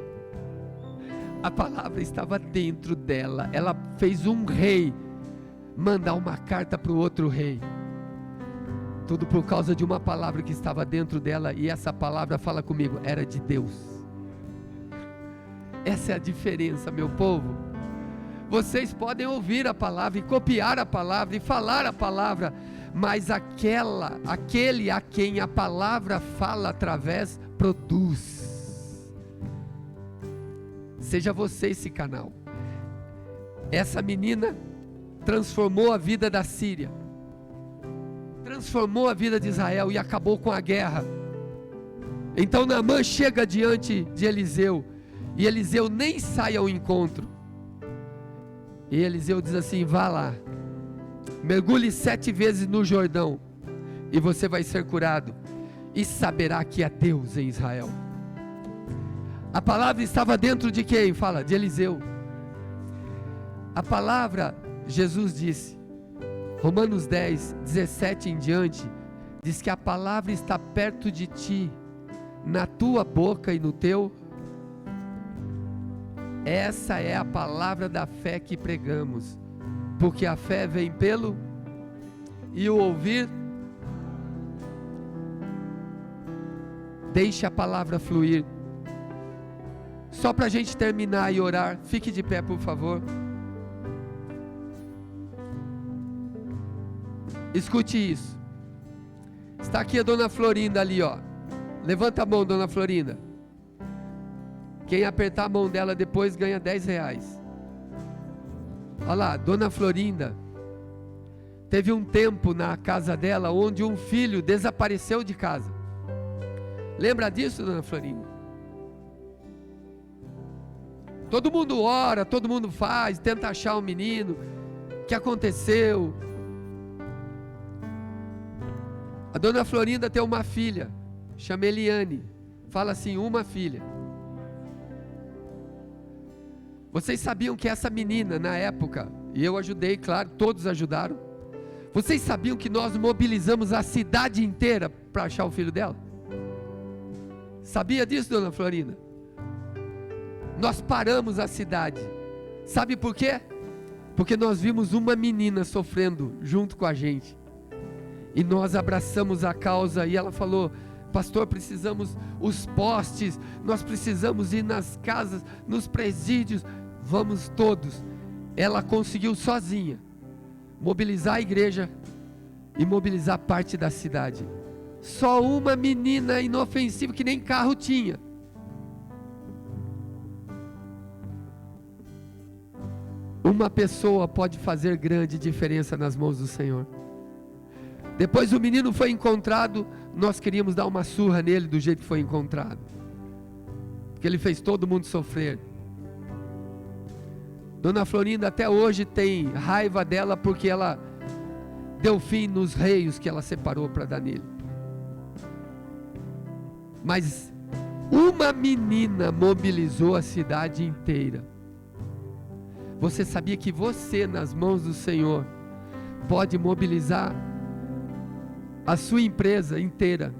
A palavra estava dentro dela. Ela fez um rei mandar uma carta para o outro rei. Tudo por causa de uma palavra que estava dentro dela. E essa palavra, fala comigo, era de Deus. Essa é a diferença, meu povo. Vocês podem ouvir a palavra e copiar a palavra e falar a palavra, mas aquele a quem a palavra fala através, produz. Seja você esse canal. Essa menina transformou a vida da Síria, transformou a vida de Israel e acabou com a guerra. Então Naamã chega diante de Eliseu, e Eliseu nem sai ao encontro. E Eliseu diz assim: vá lá, mergulhe 7 vezes no Jordão, e você vai ser curado, e saberá que há Deus em Israel. A palavra estava dentro de quem? Fala, de Eliseu. A palavra, Jesus disse, Romanos 10, 17 em diante, diz que a palavra está perto de ti, na tua boca e no teu. Essa é a palavra da fé que pregamos, porque a fé vem pelo e o ouvir. Deixe a palavra fluir. Só para a gente terminar e orar, fique de pé, por favor. Escute isso. Está aqui a dona Florinda ali, ó. Levanta a mão, dona Florinda. Quem apertar a mão dela depois ganha 10 reais. Olha lá, dona Florinda teve um tempo na casa dela onde um filho desapareceu de casa. Lembra disso, dona Florinda? Todo mundo ora, todo mundo faz, tenta achar o menino. O que aconteceu? A dona Florinda tem uma filha, chama Eliane. Fala assim, uma filha. Vocês sabiam que essa menina, na época, e eu ajudei, claro, todos ajudaram. Vocês sabiam que nós mobilizamos a cidade inteira para achar o filho dela? Sabia disso, dona Florinda? Nós paramos a cidade. Sabe por quê? Porque nós vimos uma menina sofrendo junto com a gente. E nós abraçamos a causa e ela falou: pastor, precisamos os postes, nós precisamos ir nas casas, nos presídios, vamos todos. Ela conseguiu sozinha mobilizar a igreja e mobilizar parte da cidade. Só uma menina inofensiva que nem carro tinha. Uma pessoa pode fazer grande diferença nas mãos do Senhor. Depois o menino foi encontrado, nós queríamos dar uma surra nele do jeito que foi encontrado, porque ele fez todo mundo sofrer. Dona Florinda até hoje tem raiva dela porque ela deu fim nos reios que ela separou para dar nele. Mas uma menina mobilizou a cidade inteira. Você sabia que você, nas mãos do Senhor, pode mobilizar a sua empresa inteira,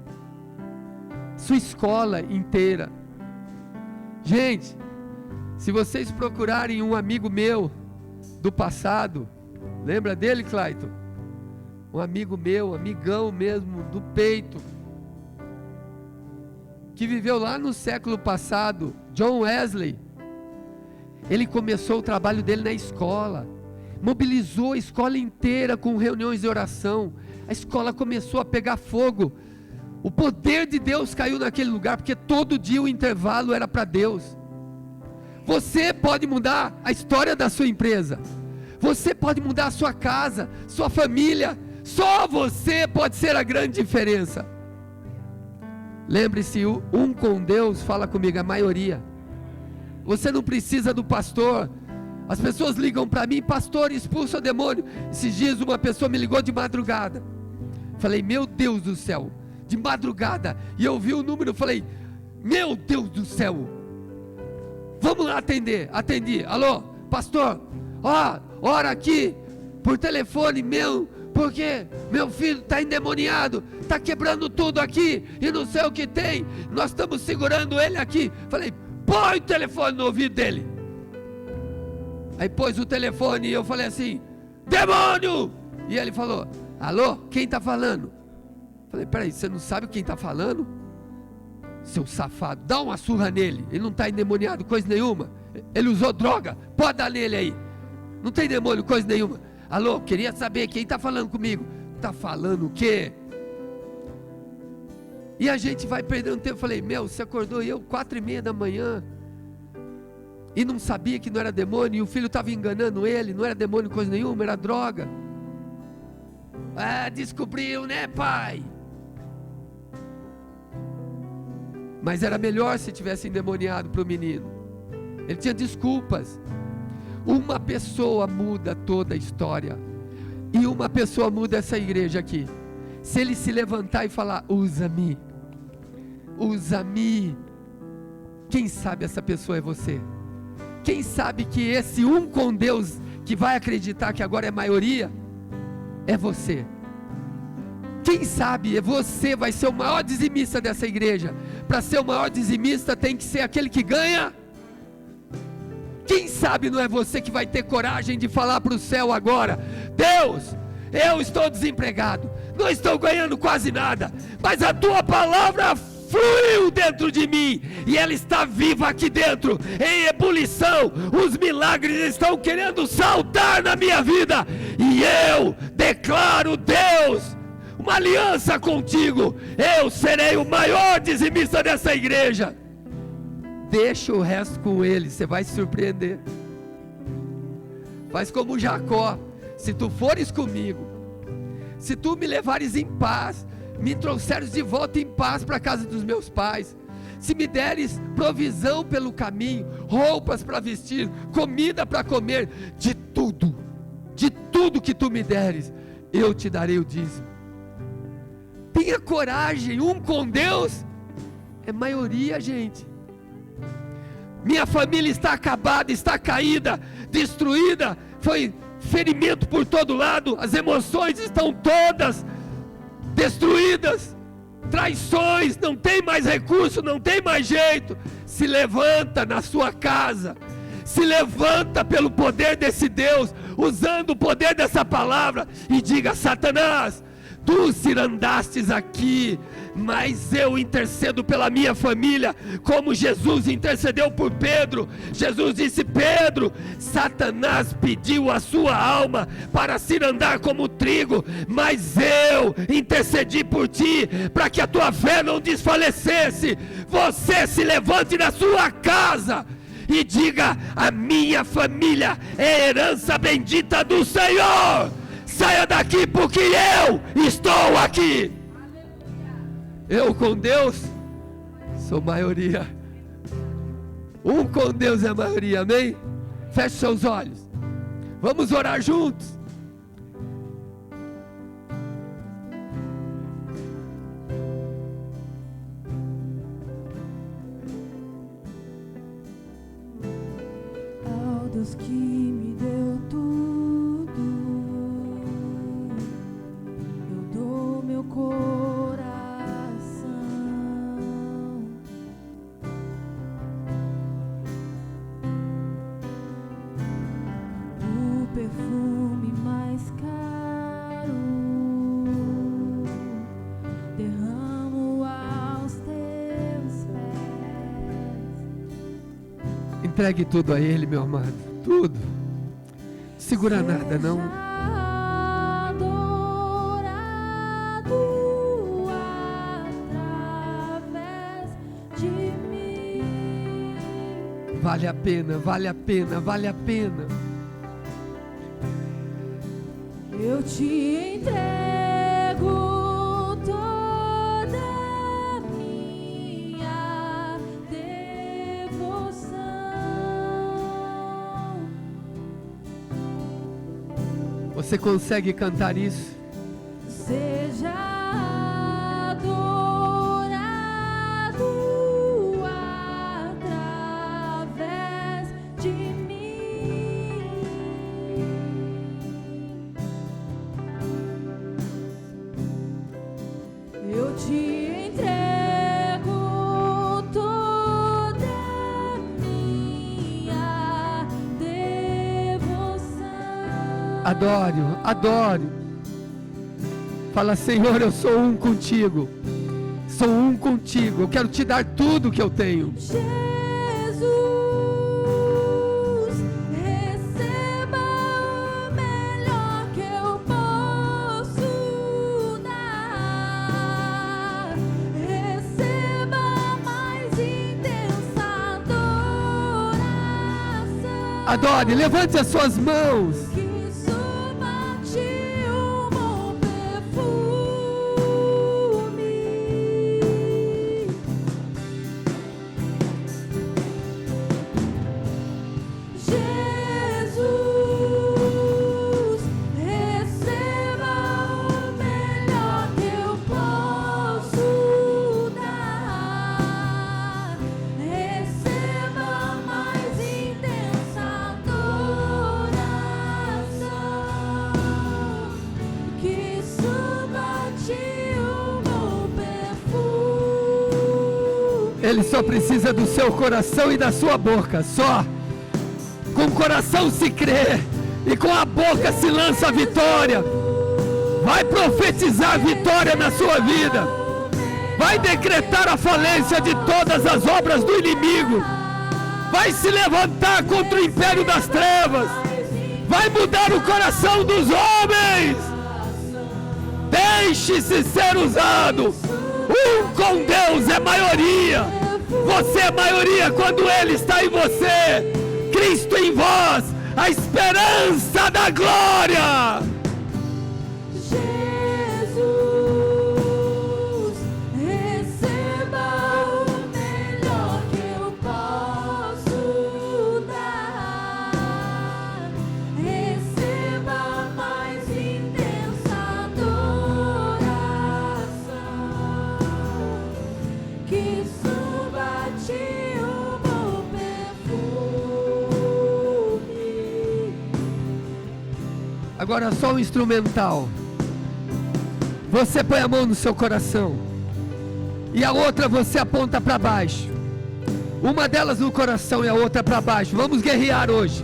sua escola inteira? Gente, se vocês procurarem um amigo meu do passado, lembra dele, Clayton? um amigo meu, amigão mesmo, do peito, que viveu lá no século passado, John Wesley. Ele começou o trabalho dele na escola, mobilizou a escola inteira com reuniões de oração. A escola começou a pegar fogo. O poder de Deus caiu naquele lugar, porque todo dia o intervalo era para Deus. Você pode mudar a história da sua empresa, você pode mudar a sua casa, sua família. Só você pode ser a grande diferença. Lembre-se, um com Deus, fala comigo, a maioria. Você não precisa do pastor. As pessoas ligam para mim: pastor, expulsa o demônio. Esses dias uma pessoa me ligou de madrugada. Falei: meu Deus do céu, de madrugada. E eu vi o número, falei: meu Deus do céu, vamos lá atender. Atendi: alô, pastor, ora aqui por telefone meu, porque meu filho está endemoniado, está quebrando tudo aqui, e não sei o que tem, nós estamos segurando ele aqui. Falei: põe o telefone no ouvido dele. Aí pôs o telefone e eu falei assim: demônio! E ele falou: alô, quem está falando? Falei: peraí, você não sabe quem está falando? Seu safado, dá uma surra nele. Ele não está endemoniado coisa nenhuma, ele usou droga, pode dar nele aí, não tem demônio coisa nenhuma. Alô, queria saber quem está falando comigo. Está falando o quê? E a gente vai perdendo tempo. Falei: meu, você acordou eu 4:30 da manhã e não sabia que não era demônio, e o filho estava enganando ele, não era demônio coisa nenhuma, era droga. Descobriu, né, pai? Mas era melhor se tivesse endemoniado para o menino. Ele tinha desculpas. Uma pessoa muda toda a história, e uma pessoa muda essa igreja aqui. Se ele se levantar e falar: usa-me, usa-me, quem sabe essa pessoa é você. Quem sabe que esse um com Deus, que vai acreditar que agora é maioria, é você. Quem sabe você vai ser o maior dizimista dessa igreja. Para ser o maior dizimista tem que ser aquele que ganha. Quem sabe não é você que vai ter coragem de falar para o céu agora: Deus, eu estou desempregado, não estou ganhando quase nada, mas a tua palavra fluiu dentro de mim, e ela está viva aqui dentro, em ebulição. Os milagres estão querendo saltar na minha vida, e eu declaro, Deus, uma aliança contigo. Eu serei o maior dizimista dessa igreja. Deixa o resto com ele, você vai se surpreender. Faz como Jacó: se tu fores comigo, se tu me levares em paz, me trouxeres de volta em paz para a casa dos meus pais, se me deres provisão pelo caminho, roupas para vestir, comida para comer, de tudo que tu me deres, eu te darei o dízimo. Tenha coragem. Um com Deus é maioria, gente. Minha família está acabada, está caída, destruída, foi ferimento por todo lado, as emoções estão todas destruídas, traições, não tem mais recurso, não tem mais jeito. Se levanta na sua casa, se levanta pelo poder desse Deus, usando o poder dessa palavra, e diga: Satanás, tu cirandastes aqui, mas eu intercedo pela minha família, como Jesus intercedeu por Pedro. Jesus disse: Pedro, Satanás pediu a sua alma para cirandar como trigo, mas eu intercedi por ti, para que a tua fé não desfalecesse. Você se levante na sua casa e diga: a minha família é herança bendita do Senhor. Saia daqui, porque eu estou aqui. Eu com Deus sou maioria. Um com Deus é a maioria, amém? Feche seus olhos, vamos orar juntos. Ao Deus que me deu tudo, eu dou meu coração. O perfume mais caro Entregue tudo a Ele, meu amado. Tudo. Segura nada, não. Vale a pena, vale a pena, vale a pena. Eu te entrego toda a minha devoção. Você consegue cantar isso? Seja adorado através de mim. Eu te entrego toda a minha devoção. Adore-o, adore-o. Fala, Senhor, eu sou um contigo. Sou um contigo. Eu quero te dar tudo que eu tenho. Jesus, receba o melhor que eu posso dar. Receba a mais intensa adoração. Adore, levante as suas mãos. Que suba a ti o bom perfume. Jesus, receba o melhor que eu posso dar. Receba a mais intensa adoração. Que suba a ti o bom perfume. Ele só precisa do seu coração e da sua boca. Só. Com o coração se crê e com a boca se lança a vitória. Vai profetizar a vitória na sua vida. Vai decretar a falência de todas as obras do inimigo. Vai se levantar contra o império das trevas. Vai mudar o coração dos homens. Deixe-se ser usado. Um com Deus é maioria. Você é maioria quando Ele está em você. Cristo em vós, a esperança da glória. Jesus, receba o melhor que eu posso dar. Receba a mais intensa adoração. Que suba a ti o bom perfume. Agora só um instrumental. Você põe a mão no seu coração e a outra você aponta para baixo. Uma delas no coração e a outra para baixo. Vamos guerrear hoje.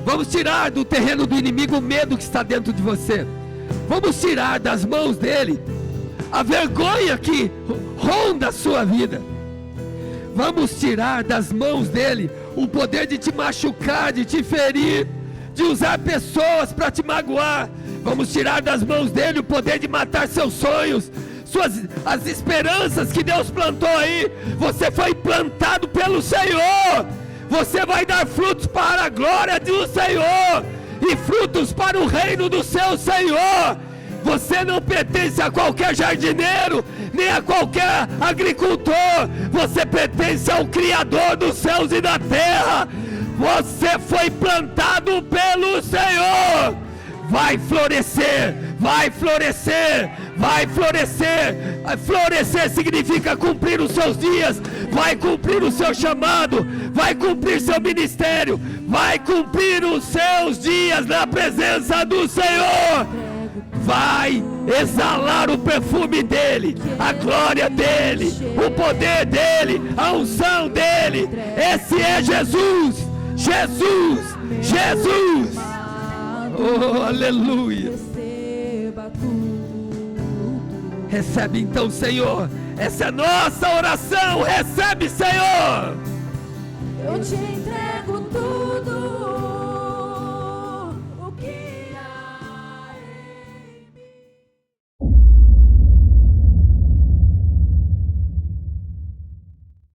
Vamos tirar do terreno do inimigo o medo que está dentro de você. Vamos tirar das mãos dele a vergonha que ronda a sua vida. Vamos tirar das mãos dele o poder de te machucar, de te ferir, de usar pessoas para te magoar. Vamos tirar das mãos dele o poder de matar seus sonhos, as esperanças que Deus plantou aí. Você foi plantado pelo Senhor. Você vai dar frutos para a glória do Senhor e frutos para o reino do seu Senhor. Você não pertence a qualquer jardineiro, nem a qualquer agricultor. Você pertence ao Criador dos céus e da terra. Você foi plantado pelo Senhor. Vai florescer, vai florescer, vai florescer. Florescer significa cumprir os seus dias, vai cumprir o seu chamado, vai cumprir seu ministério, vai cumprir os seus dias na presença do Senhor. Vai exalar o perfume dele, a glória dele, o poder dele, a unção dele. Esse é Jesus, Jesus, Jesus. Oh, aleluia. Recebe então, Senhor. Essa é a nossa oração. Recebe, Senhor. Eu te